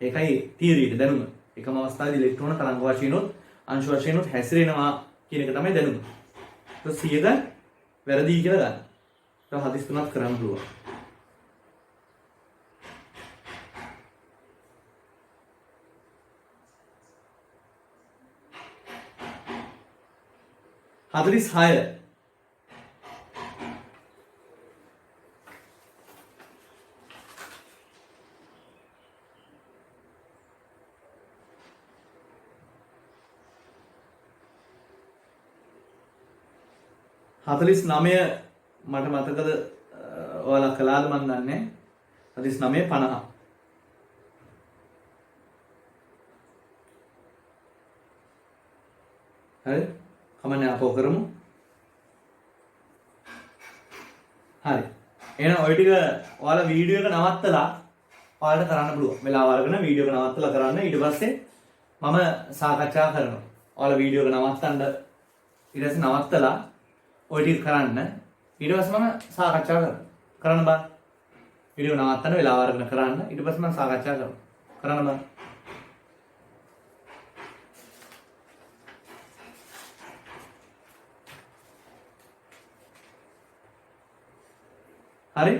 ඒකයි තීරියට දැනුම. එකම අවස්ථාවේ ඉලෙක්ට්‍රෝන තරංග වශයෙන් උත් අංශු වශයෙන් උත් හැසිරෙනවා කියන එක තමයි දැනුම. ඒක 100ද වැරදි කියලා ගන්න. ඒක 43ක් කරන්න පුළුවන්. Hadris higher. Hadris name මට මතකද ඔයාලා කළාද මන් දන්නේ. Hadris name 50. හරි? කමන්නේ අපෝ කරමු. හරි. එහෙනම් ඔය ටික ඔයාලා වීඩියෝ එක නවත්තලා ඔයාලට කරන්න පුළුවන්. වෙලාව අරගෙන වීඩියෝ එක නවත්තලා කරන්න. ඊට පස්සේ මම සාකච්ඡා කරනවා. ඔයාලා වීඩියෝ එක නවත්තන්න ඊට පස්සේ නවත්තලා ඔය ටික කරන්න. ඊට පස්සේ මම සාකච්ඡා කරනවා. කරන්න බෑ. වීඩියෝ නවත්තන්න වෙලාව අරගෙන කරන්න. ඊට පස්සේ මම සාකච්ඡා කරනවා. කරන්න බෑ. හරි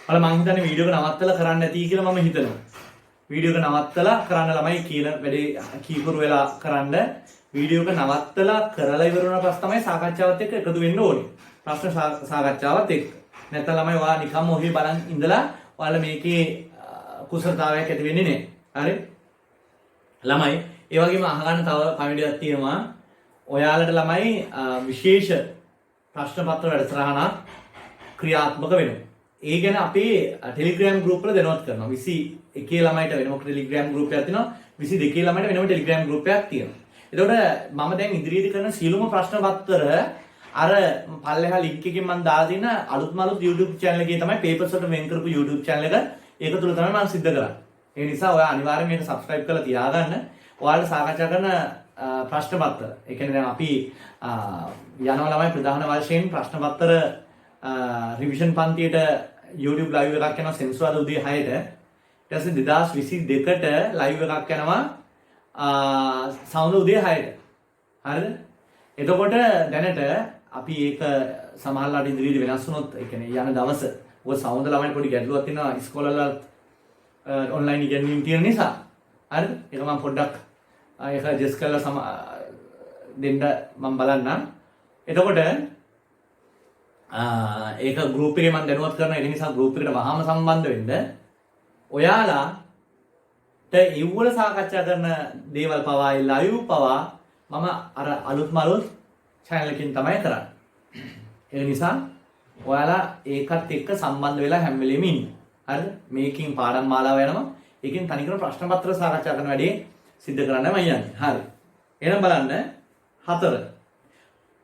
අර මං හිතන්නේ වීඩියෝ එක නවත්තලා කරන්න ඇති කියලා මම හිතනවා. වීඩියෝ එක නවත්තලා කරන්න ළමයි කියන වැඩේ කීකරු වෙලා කරන්න. වීඩියෝ එක නවත්තලා කරලා ඉවර වුණා පස්සේ තමයි සාකච්ඡාවත් එක්ක එකතු වෙන්න ඕනේ. ප්‍රශ්න සාකච්ඡාවත් එක්ක. නැත්නම් ළමයි ඔයා නිකම්ම ඔහේ බලන් ඉඳලා ඔයාලා මේකේ කුසලතාවයක් ඇති වෙන්නේ නැහැ. හරි ළමයි ඒ වගේම අහගන්න තව පණිවිඩයක් තියෙනවා. ඔයාලට ළමයි විශේෂ ප්‍රශ්න පත්‍ර වැඩසටහනක් ක්‍රියාත්මක වෙනවා. ඒ ගැන අපේ ටෙලිග්‍රෑම් ගෲප් වල දැනුවත් කරනවා. 21 ළමයිට වෙනම ටෙලිග්‍රෑම් ගෲප් එකක් තියෙනවා. 22 ළමයිට වෙනම ටෙලිග්‍රෑම් ගෲප් එකක් තියෙනවා. එතකොට මම දැන් ඉදිරියේදී කරන සියලුම ප්‍රශ්න පත්‍ර අර පල්ලෙහා ලින්ක් එකකින් මම දාලා තියෙන අලුත්ම අලුත් YouTube channel එකේ තමයි papers වලට වෙන් කරපු YouTube channel එක. ඒක තුල තමයි මම සිද්ධ කරන්නේ. ඒ නිසා ඔයා අනිවාර්යයෙන් මේක subscribe කරලා තියාගන්න. ඔයාලට සාකච්ඡා කරන ප්‍රශ්න පත්‍ර. ඒ කියන්නේ දැන් අපි යනවා ළමයි ප්‍රධාන වශයෙන් ප්‍රශ්න පත්‍ර රිවිෂන් පන්තියට YouTube live එකක් යනවා සෙන්සුරාදා උදේ 6ට. ඊට පස්සේ 2022ට live එකක් යනවා සවුන්ද උදේ 6ට. හරිද? එතකොට දැනට අපි ඒක සමහරලාට ඉදිරියට වෙනස් වුණොත් ඒ කියන්නේ යන දවස ඔය සවුන්ද ළමයිට පොඩි ගැටලුවක් තියෙනවා ඉස්කෝලවල ඔන්ලයින් ඉගෙනීම් තියෙන නිසා. හරිද? ඒක මම පොඩ්ඩක් ඒක ජස් කරලා දෙන්න මම බලන්නම්. එතකොට ඒක ගෲප් එකේ මම දැනුවත් කරනවා. ඒ නිසා ගෲප් එකට වහාම සම්බන්ධ වෙන්න. ඔයාලාට ඉවවල සාකච්ඡා කරන දේවල් පවා ලයිව් පවා මම අර අලුත්ම අලුත් channel එකකින් තමයි කරන්නේ. ඒ නිසා ඔයාලා ඒකත් එක්ක සම්බන්ධ වෙලා හැම වෙලෙම ඉන්න. හරිද? මේකෙන් පාඩම් මාලාව යනවා. ඒකෙන් තනිකර ප්‍රශ්න පත්‍ර සාකච්ඡා කරන වැඩේ සිද්ධ කරන්නම යන්නේ. හරි. එහෙනම් බලන්න 4.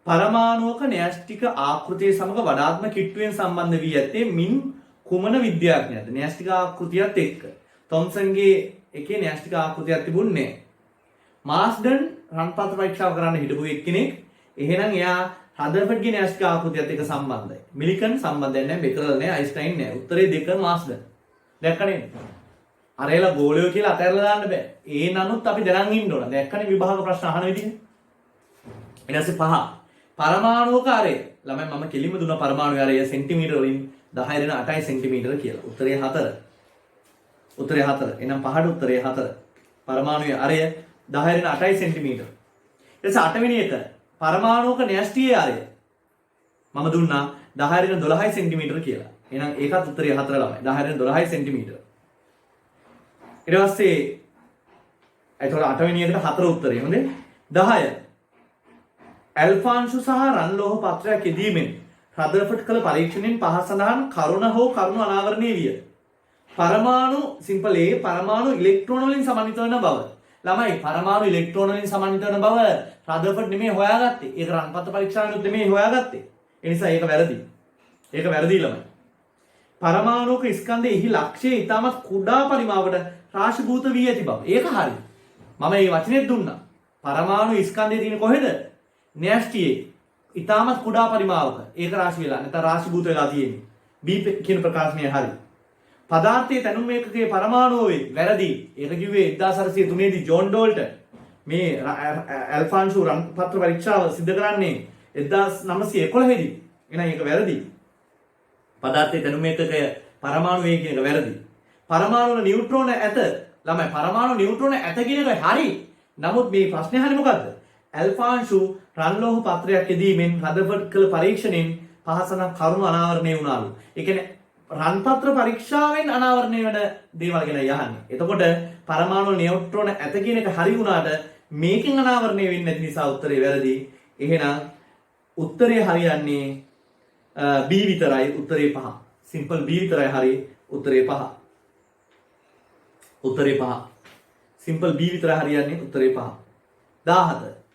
පරමාණුක න්‍යෂ්ටික ආකෘතිය සමග වඩාත්ම කිට්ටුවෙන් සම්බන්ධ වී ඇත්තේ මින් කුමන විද්‍යාඥයාද? න්‍යෂ්ටික ආකෘතියත් එක්ක. තොම්සන්ගේ එකේ න්‍යෂ්ටික ආකෘතියක් තිබුණේ නැහැ. මාස්ඩන් රන්පත් පරීක්ෂාව කරන්න හිටපු එක්කෙනෙක්. එහෙනම් එයා රදර්ෆර්ඩ්ගේ න්‍යෂ්ටික ආකෘතියත් එක්ක සම්බන්ධයි. මිලිකන් සම්බන්ධයක් නැහැ, බෙකරල් නැහැ, අයින්ස්ටයින් නැහැ. උත්තරේ 2 මාස්ඩන්. දැක්කනේ? අරේලා ගෝලියෝ කියලා අතහැරලා දාන්න බෑ. ඒ නනුත් අපි දැනන් ඉන්න ඕන. දැක්කනේ විභාග ප්‍රශ්න අහන විදිහ. ඊට පස්සේ 5. පරමාණුක ආරය. ළමයි මම කෙලින්ම දුන්නා පරමාණු ආරය සෙන්ටිමීටර වලින් 10 8 සෙන්ටිමීටර කියලා. උත්තරේ 4. උත්තරේ 4. එහෙනම් 5ට උත්තරේ 4. පරමාණුයේ ආරය 10 8 සෙන්ටිමීටර. ඊට පස්සේ 8 වෙනි එක පරමාණුක න්‍යෂ්ටියේ ආරය. මම දුන්නා 10 12 සෙන්ටිමීටර කියලා. එහෙනම් ඒකත් උත්තරේ 4 ළමයි. 10 12 සෙන්ටිමීටර. ඊට පස්සේ එතකොට 8 වෙනි එකට 4 උත්තරේ. හොඳේ. 10 ඇල්ෆාන්සු සහ රන් ලෝහ පත්‍රයක් යෙදීමෙන් රදර්ෆර්ඩ් කළ පරීක්ෂණයෙන් පහ සඳහන් කරුණ හෝ කරුණු අනාවරණය විය. පරමාණු සිම්පල් A පරමාණු ඉලෙක්ට්‍රෝන වලින් සමන්විත වන බව. ළමයි පරමාණු ඉලෙක්ට්‍රෝන වලින් සමන්විත වන බව රදර්ෆර්ඩ් නෙමෙයි හොයාගත්තේ. ඒක රන්පත් පරීක්ෂාවෙනුත් නෙමෙයි හොයාගත්තේ. ඒ නිසා ඒක වැරදි. ඒක වැරදි ළමයි. පරමාණුක ස්කන්ධයේ ලක්ෂ්‍යය ඊටමත් කුඩා පරිමාවට රාශිභූත වී ඇති බව. ඒක හරි. මම මේ වචනේ දුන්නා. පරමාණු ස්කන්ධයේ තියෙන කොහෙද? න්‍යෂ්ටියේ. ඊටමත් කුඩා පරිමාවක ඒක රාශි වෙලා නැත්නම් රාශිභූත වෙලා තියෙන්නේ. B කියන ප්‍රකාශනය හරි. පදාර්ථයේ තැනුම් ඒකකයේ පරමාණුව වේ. වැරදි. ඒක කිව්වේ 1803 දී ජෝන් ඩෝල්ට මේ ඇල්ෆාන්සු රන්පත්‍ර පරීක්ෂාව සිදු කරන්නේ 1911 දී. එහෙනම් ඒක වැරදි. පදාර්ථයේ තැනුම් ඒකකය පරමාණු වේ කියන එක වැරදි. පරමාණු වල නියුට්‍රෝන ඇත. ළමයි පරමාණු නියුට්‍රෝන ඇත කියන එක හරි. නමුත් මේ ප්‍රශ්නේ හරි මොකද්ද? ඇල්ෆාන්සු රන් ලෝහ පත්‍රයක් යෙදීමෙන් රදර්ෆර්ඩ් කළ පරීක්ෂණයෙන් පහසන කරුණු අනාවරණය වුණාලු. ඒ කියන්නේ රන් පත්‍ර පරීක්ෂාවෙන් අනාවරණය වෙන දේවල් ගැන යහන්නේ. එතකොට පරමාණු නියුට්‍රෝන ඇත කියන එක හරි වුණාට මේකෙන් අනාවරණය වෙන්නේ නැති නිසා උත්තරේ වැරදි. එහෙනම් උත්තරේ හරියන්නේ B විතරයි. උත්තරේ 5. සිම්පල් B විතරයි හරි. උත්තරේ 5. උත්තරේ 5. සිම්පල් B විතරයි හරියන්නේ. උත්තරේ 5. 17.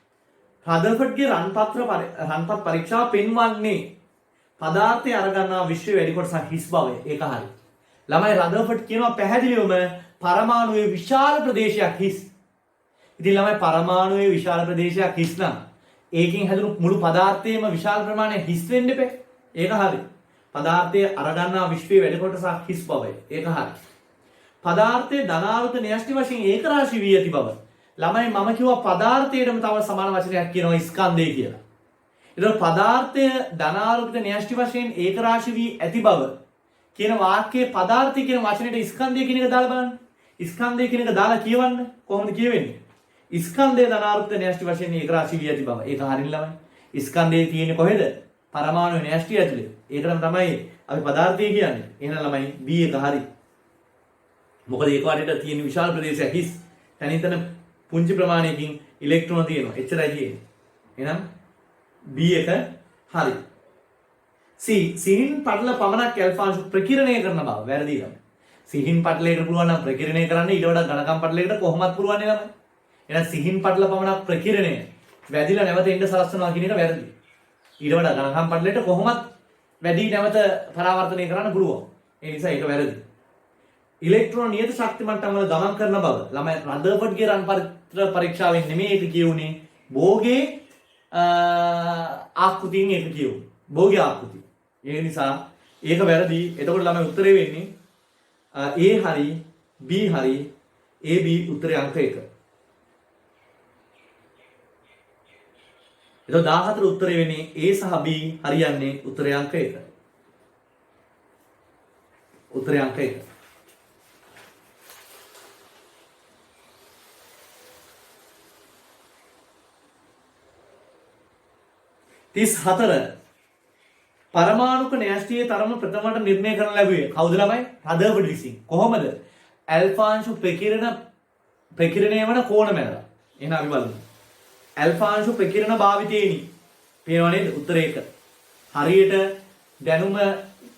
රදර්ෆර්ඩ්ගේ රන්පත් පරීක්ෂාව පෙන්වන්නේ පදාර්ථය අරගන්නා විශ්වයේ වැඩි කොටසක් හිස් බවය. ඒක හරි. ළමයි රදර්ෆර්ඩ් කියනවා පැහැදිලිවම පරමාණුවේ විශාල ප්‍රදේශයක් හිස්. ඉතින් ළමයි පරමාණුවේ විශාල ප්‍රදේශයක් හිස් නම් ඒකෙන් හැදුණු මුළු පදාර්ථයේම විශාල ප්‍රමාණයක් හිස් වෙන්න එපේ. ඒක හරි. පදාර්ථය අරගන්නා විශ්වයේ වැඩි කොටසක් හිස් බවය. ඒක හරි. පදාර්ථයේ ධනාත්මක න්‍යෂ්ටි වශයෙන් ඒකරාශී වී ඇති බව. ළමයි මම කිව්වා පදාර්ථයටම තව සමාන වචනයක් කියනවා ස්කන්ධය කියලා. ඒතර පදාර්ථය ධනාත්මක න්‍යෂ්ටි වශයෙන් ඒකරාශී වී ඇති බව කියන වාක්‍යයේ පදාර්ථය කියන වචනේට ස්කන්ධය කියන එක දාලා බලන්න. ස්කන්ධය කියන එක දාලා කියවන්න. කොහොමද කියවෙන්නේ? ස්කන්ධය ධනාත්මක න්‍යෂ්ටි වශයෙන් ඒකරාශී වී ඇති බව. ඒක හරිනේ ළමයි. ස්කන්ධය තියෙන්නේ කොහෙද? පරමාණු න්‍යෂ්ටි ඇතුලේ. ඒකටම තමයි අපි පදාර්ථය කියන්නේ. එහෙනම් ළමයි B එක හරි. මොකද ඒක වටේට තියෙන විශාල ප්‍රදේශයක් හිස්. තනිතන පුංචි ප්‍රමාණයකින් ඉලෙක්ට්‍රෝන තියෙනවා. එච්චරයි තියෙන්නේ. එහෙනම් B එක හරි. C සිහින් පටල පමණක් ඇල්ෆාන්සු ප්‍රකිරණය කරන බව වැරදි ළමයි. සිහින් පටලයකට පුළුවන් නම් ප්‍රකිරණය කරන්න ඊට වඩා ඝනකම් පටලයකට කොහොමවත් පුළුවන් නේ ළමයි. එහෙනම් සිහින් පටල පමණක් ප්‍රකිරණය වැඩිලා නැවත එන්න සලස්වනවා කියන එක වැරදි. ඊට වඩා ඝනකම් පටලයට කොහොමවත් වැඩි නැවත පරාවර්තනය කරන්න පුළුවන්. ඒ නිසා ඒක වැරදි. ඉලෙක්ට්‍රෝන නියත ශක්ති මට්ටම් වල ගමන් කරන බව ළමයි රදර්ෆර්ඩ්ගේ රන්පත්‍ර පරීක්ෂාවෙන් නෙමෙයි ඒක කියුනේ. බෝගේ ආකෘතියෙන් ඒක කියුනේ. බෝගේ ආකෘතිය. ඒ නිසා ඒක වැරදි. එතකොට ළමයි උත්තරේ වෙන්නේ A හරි B හරි. A B උත්තරේ අංක 1. එතකොට 14 උත්තරේ වෙන්නේ A සහ B හරියන්නේ උත්තරේ අංක 1. උත්තරේ අංක 1. 34 පරමාණුක න්‍යෂ්ටියේ තරම ප්‍රථමවට නිර්ණය කරන්න ලැබුවේ කවුද ළමයි? රදර්ෆර්ඩ් විසින්. කොහොමද? ඇල්ෆාන්සු ප්‍රකිරණය වන කෝණ මැනලා. එහෙනම් අපි බලමු. ඇල්ෆාන්සු ප්‍රකිරණ භාවිතේනි. පේනව නේද? උත්තරේ 1. හරියට දැනුම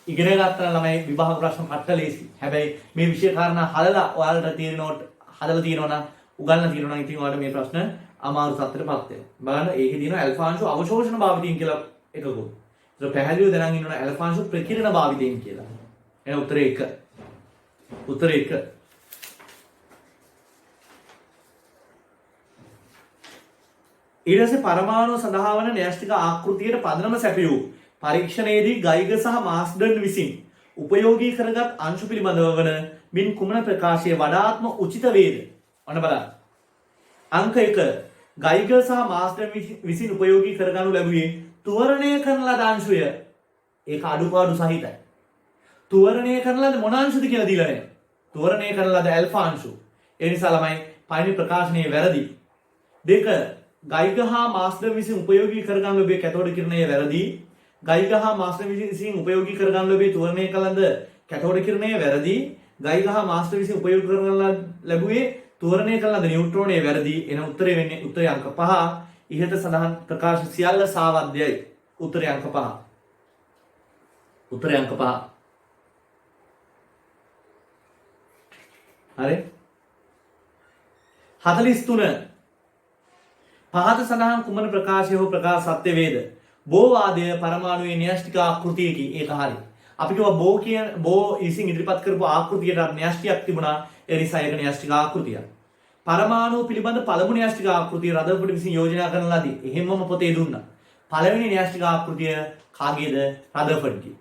ඉගෙන ගත්තා ළමයි විභාග ප්‍රශ්න මට්ට ලේසි. හැබැයි මේ විෂය කාරණා හදලා ඔයාලට තියෙන නෝට් හදලා තියෙනවා නම් උගන්ලා තියෙනවා නම් ඉතින් ඔයාලට මේ ප්‍රශ්න අමාරු තත්ත්වයටපත් වෙනවා. බලන්න ඒකේ තියෙනවා ඇල්ෆාන්සු අවශෝෂණ භාවිතයෙන් කියලා එකකුත්. ඒක පැහැදිලිව දැනන් ඉන්නවා ඇල්ෆාන්සු ප්‍රකිරණ භාවිතයෙන් කියලා. එහෙනම් උත්තරේ 1. උත්තරේ 1. ඊට පස්සේ පරමාණු සඳහා වන න්‍යෂ්ටික ආකෘතියට පදනම සැපයූ පරීක්ෂණයේදී ගයිගර් සහ මාස්ඩර්න් විසින් උපයෝගී කරගත් අංශු පිළිබඳව වන මින් කුමන ප්‍රකාශය වඩාත්ම උචිත වේද? ඔන්න බලන්න. අංක 1 ගයිගර් සහ මාස්ටර් විසින් උපයෝගී කරගනු ලැබුවේ තුවරණය කරන ලද අංශුය. ඒක අඩුපාඩු සහිතයි. තුවරණය කරන ලද මොන අංශුද කියලා දීලා නැහැ. තුවරණය කරන ලද ඇල්ෆා අංශු. ඒ නිසා ළමයි පළවෙනි ප්‍රකාශනයේ වැරදි. 2 ගයිගර් හා මාස්ටර් විසින් උපයෝගී කරගනු ලැබුවේ කැතෝඩ කිරණය වැරදි. ගයිගර් හා මාස්ටර් විසින් උපයෝගී කරගනු ලැබුවේ තුවරණය කළ ලද කැතෝඩ කිරණය වැරදි. ගයිගර් හා මාස්ටර් විසින් උපයෝගී කරගනු ලැබුවේ තුවරණය කළ ලද නියුට්‍රෝනය වැරදි. එන උත්තරේ වෙන්නේ උත්තරේ අංක 5. ඉහත සඳහන් ප්‍රකාශ සියල්ල සාවද්‍යයි. උත්තරේ අංක 5. උත්තරේ අංක 5. හරි. 43 පහත සඳහන් කුමන ප්‍රකාශය හෝ ප්‍රකාශ සත්‍ය වේද? බෝවාදය පරමාණුවේ න්‍යෂ්ටික ආකෘතියකි. ඒක හරි. අපි කිව්වා බෝ විසින් ඉදිරිපත් කරපු ආකෘතියට න්‍යෂ්ටියක් තිබුණා. ඒ නිසා ඒක න්‍යෂ්ටික ආකෘතියක්. පරමාණු පිළිබඳ පළමු න්‍යෂ්ටික ආකෘතිය රදර්ෆර්ඩ් විසින් යෝජනා කරන ලදී. එහෙමම පොතේ දුන්නා. පළවෙනි න්‍යෂ්ටික ආකෘතිය කාගේද? රදර්ෆර්ඩ්ගේ.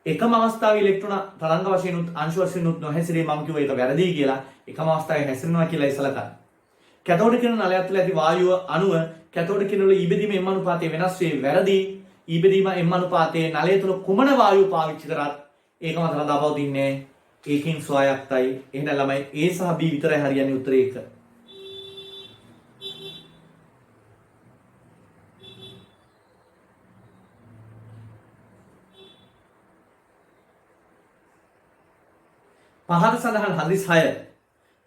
එකම අවස්ථාවේ ඉලෙක්ට්‍රෝන තරංග වශයෙන් උත් අංශු වශයෙන් උත් නොහැසිරේ මම කිව්වා ඒක වැරදි කියලා. එකම අවස්ථාවේ හැසිරෙනවා කියලා ඉසලකන්න. කැතෝඩ් කිරණ නලය තුළ ඇති වායුව අණුව කැතෝඩ් කිරණ වල ඊබෙදීම M අනුපාතය වෙනස් වේ වැරදි. ඊබෙදීම M අනුපාතයේ නලය තුළ කුමන වායුව පාවිච්චි කරත් ඒකම තමයි දාපවතින්නේ. ඒකෙන් ස්වායත්තයි. එහෙනම් ළමයි A සහ B විතරයි හරියන්නේ උත්තරේ 1. පහත සඳහන් හදිස් 6.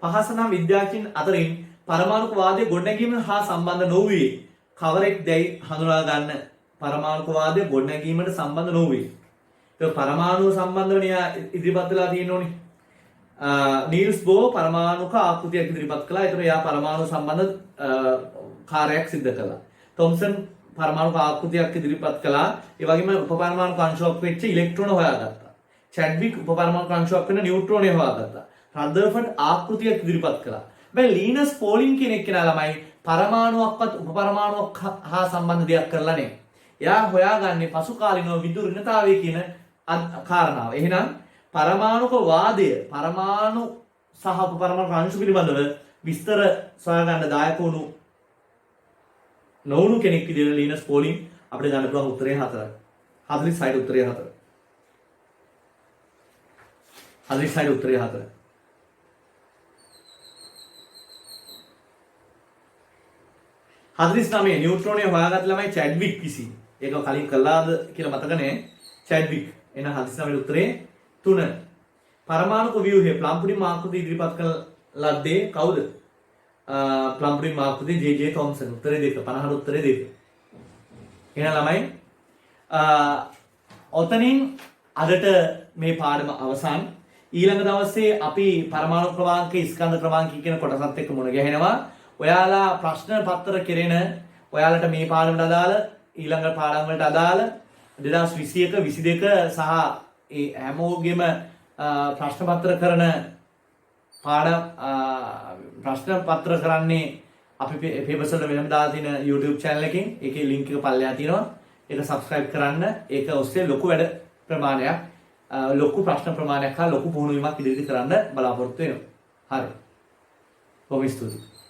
පහ සඳහන් විද්‍යාඥයින් අතරින් පරමාණුක වාදයේ ගොඩනැගීම හා සම්බන්ධ නොවේ කවරෙක් දැයි හඳුනා ගන්න. පරමාණුක වාදයේ ගොඩනැගීමට සම්බන්ධ නොවේ. ඒක පරමාණුව සම්බන්ධව ඉදිරිපත් වෙලා තියෙනෝනේ. නීල්ස් බෝ පරමාණුක ආකෘතියක් ඉදිරිපත් කළා. ඒතර එයා පරමාණු සම්බන්ධ කාර්යයක් සිදු කළා. තොම්සන් පරමාණුක ආකෘතියක් ඉදිරිපත් කළා. ඒ වගේම උපපරමාණුක අංශුවක් වෙච්ච ඉලෙක්ට්‍රෝන හොයාගත්තා. චැඩ්වික් උපපරමාණු අංශුවක් වෙන නියුට්‍රෝනය හොයාගත්තා. රදර්ෆර්ඩ් ආකෘතියක් ඉදිරිපත් කළා. හැබැයි ලීනස් පෝලින් කියන එක්කෙනා ළමයි පරමාණුවක්වත් උපපරමාණුවක් හා සම්බන්ධ දෙයක් කරලා නැහැ. එයා හොයාගන්නේ පසු කාලිනව විදුර ඍණතාවය කියන කාරණාව. එහෙනම් පරමාණුක වාදය පරමාණු සහ උපපරමාණු අංශු පිළිබඳව විස්තර සොයාගන්න දායක වුණු නොවුණු කෙනෙක් විදිහට ලීනස් පෝලින් අපිට ගන්න පුළුවන් උත්තරය 4. 46 උත්තරය 4. 46 උත්තරය 4. හදිස් නමේ නියුට්‍රෝනය හොයාගත්ත ළමයි චැඩ්වික් විසින්. ඒක කලින් කළාද කියලා මතක නැහැ. චැඩ්වික්. එහෙනම් හදිස් නමේ උත්තරේ 3. පරමාණුක ව්‍යුහය ප්ලම්පුඩින් ආකෘතිය ඉදිරිපත් කළ ලද්දේ කවුද? ප්ලම්පුඩින් ආකෘතිය ජේ.ජේ. තොම්සන්. උත්තරේ 2. 50 උත්තරේ 2. එහෙනම් ළමයි ඔතනින් අදට මේ පාඩම අවසන්. ඊළඟ දවසේ අපි පරමාණු ක්‍රමාංක ස්කන්ධ ක්‍රමාංක කියන කොටසත් එක්ක මුණ ගැහෙනවා. ඔයාලා ප්‍රශ්න පත්‍ර කෙරෙන ඔයාලට මේ පාඩමට අදාළ ඊළඟ පාඩම් වලට අදාළ 2021 22 සහ ඒ හැමෝගෙම ප්‍රශ්න පත්‍ර කරන පාඩම් ප්‍රශ්න පත්‍ර කරන්නේ අපි පේපර්ස් වල වෙනම දාලා තියෙන YouTube channel එකෙන්. ඒකේ link එක පල්ලෙහා තියෙනවා. ඒක subscribe කරන්න. ඒක ඔස්සේ ලොකු වැඩ ප්‍රමාණයක් ලොකු ප්‍රශ්න ප්‍රමාණයක් හා ලොකු පුහුණුවීමක් ඉදිරියට කරන්න බලාපොරොත්තු වෙනවා. හරි. බොහොම ස්තුතියි.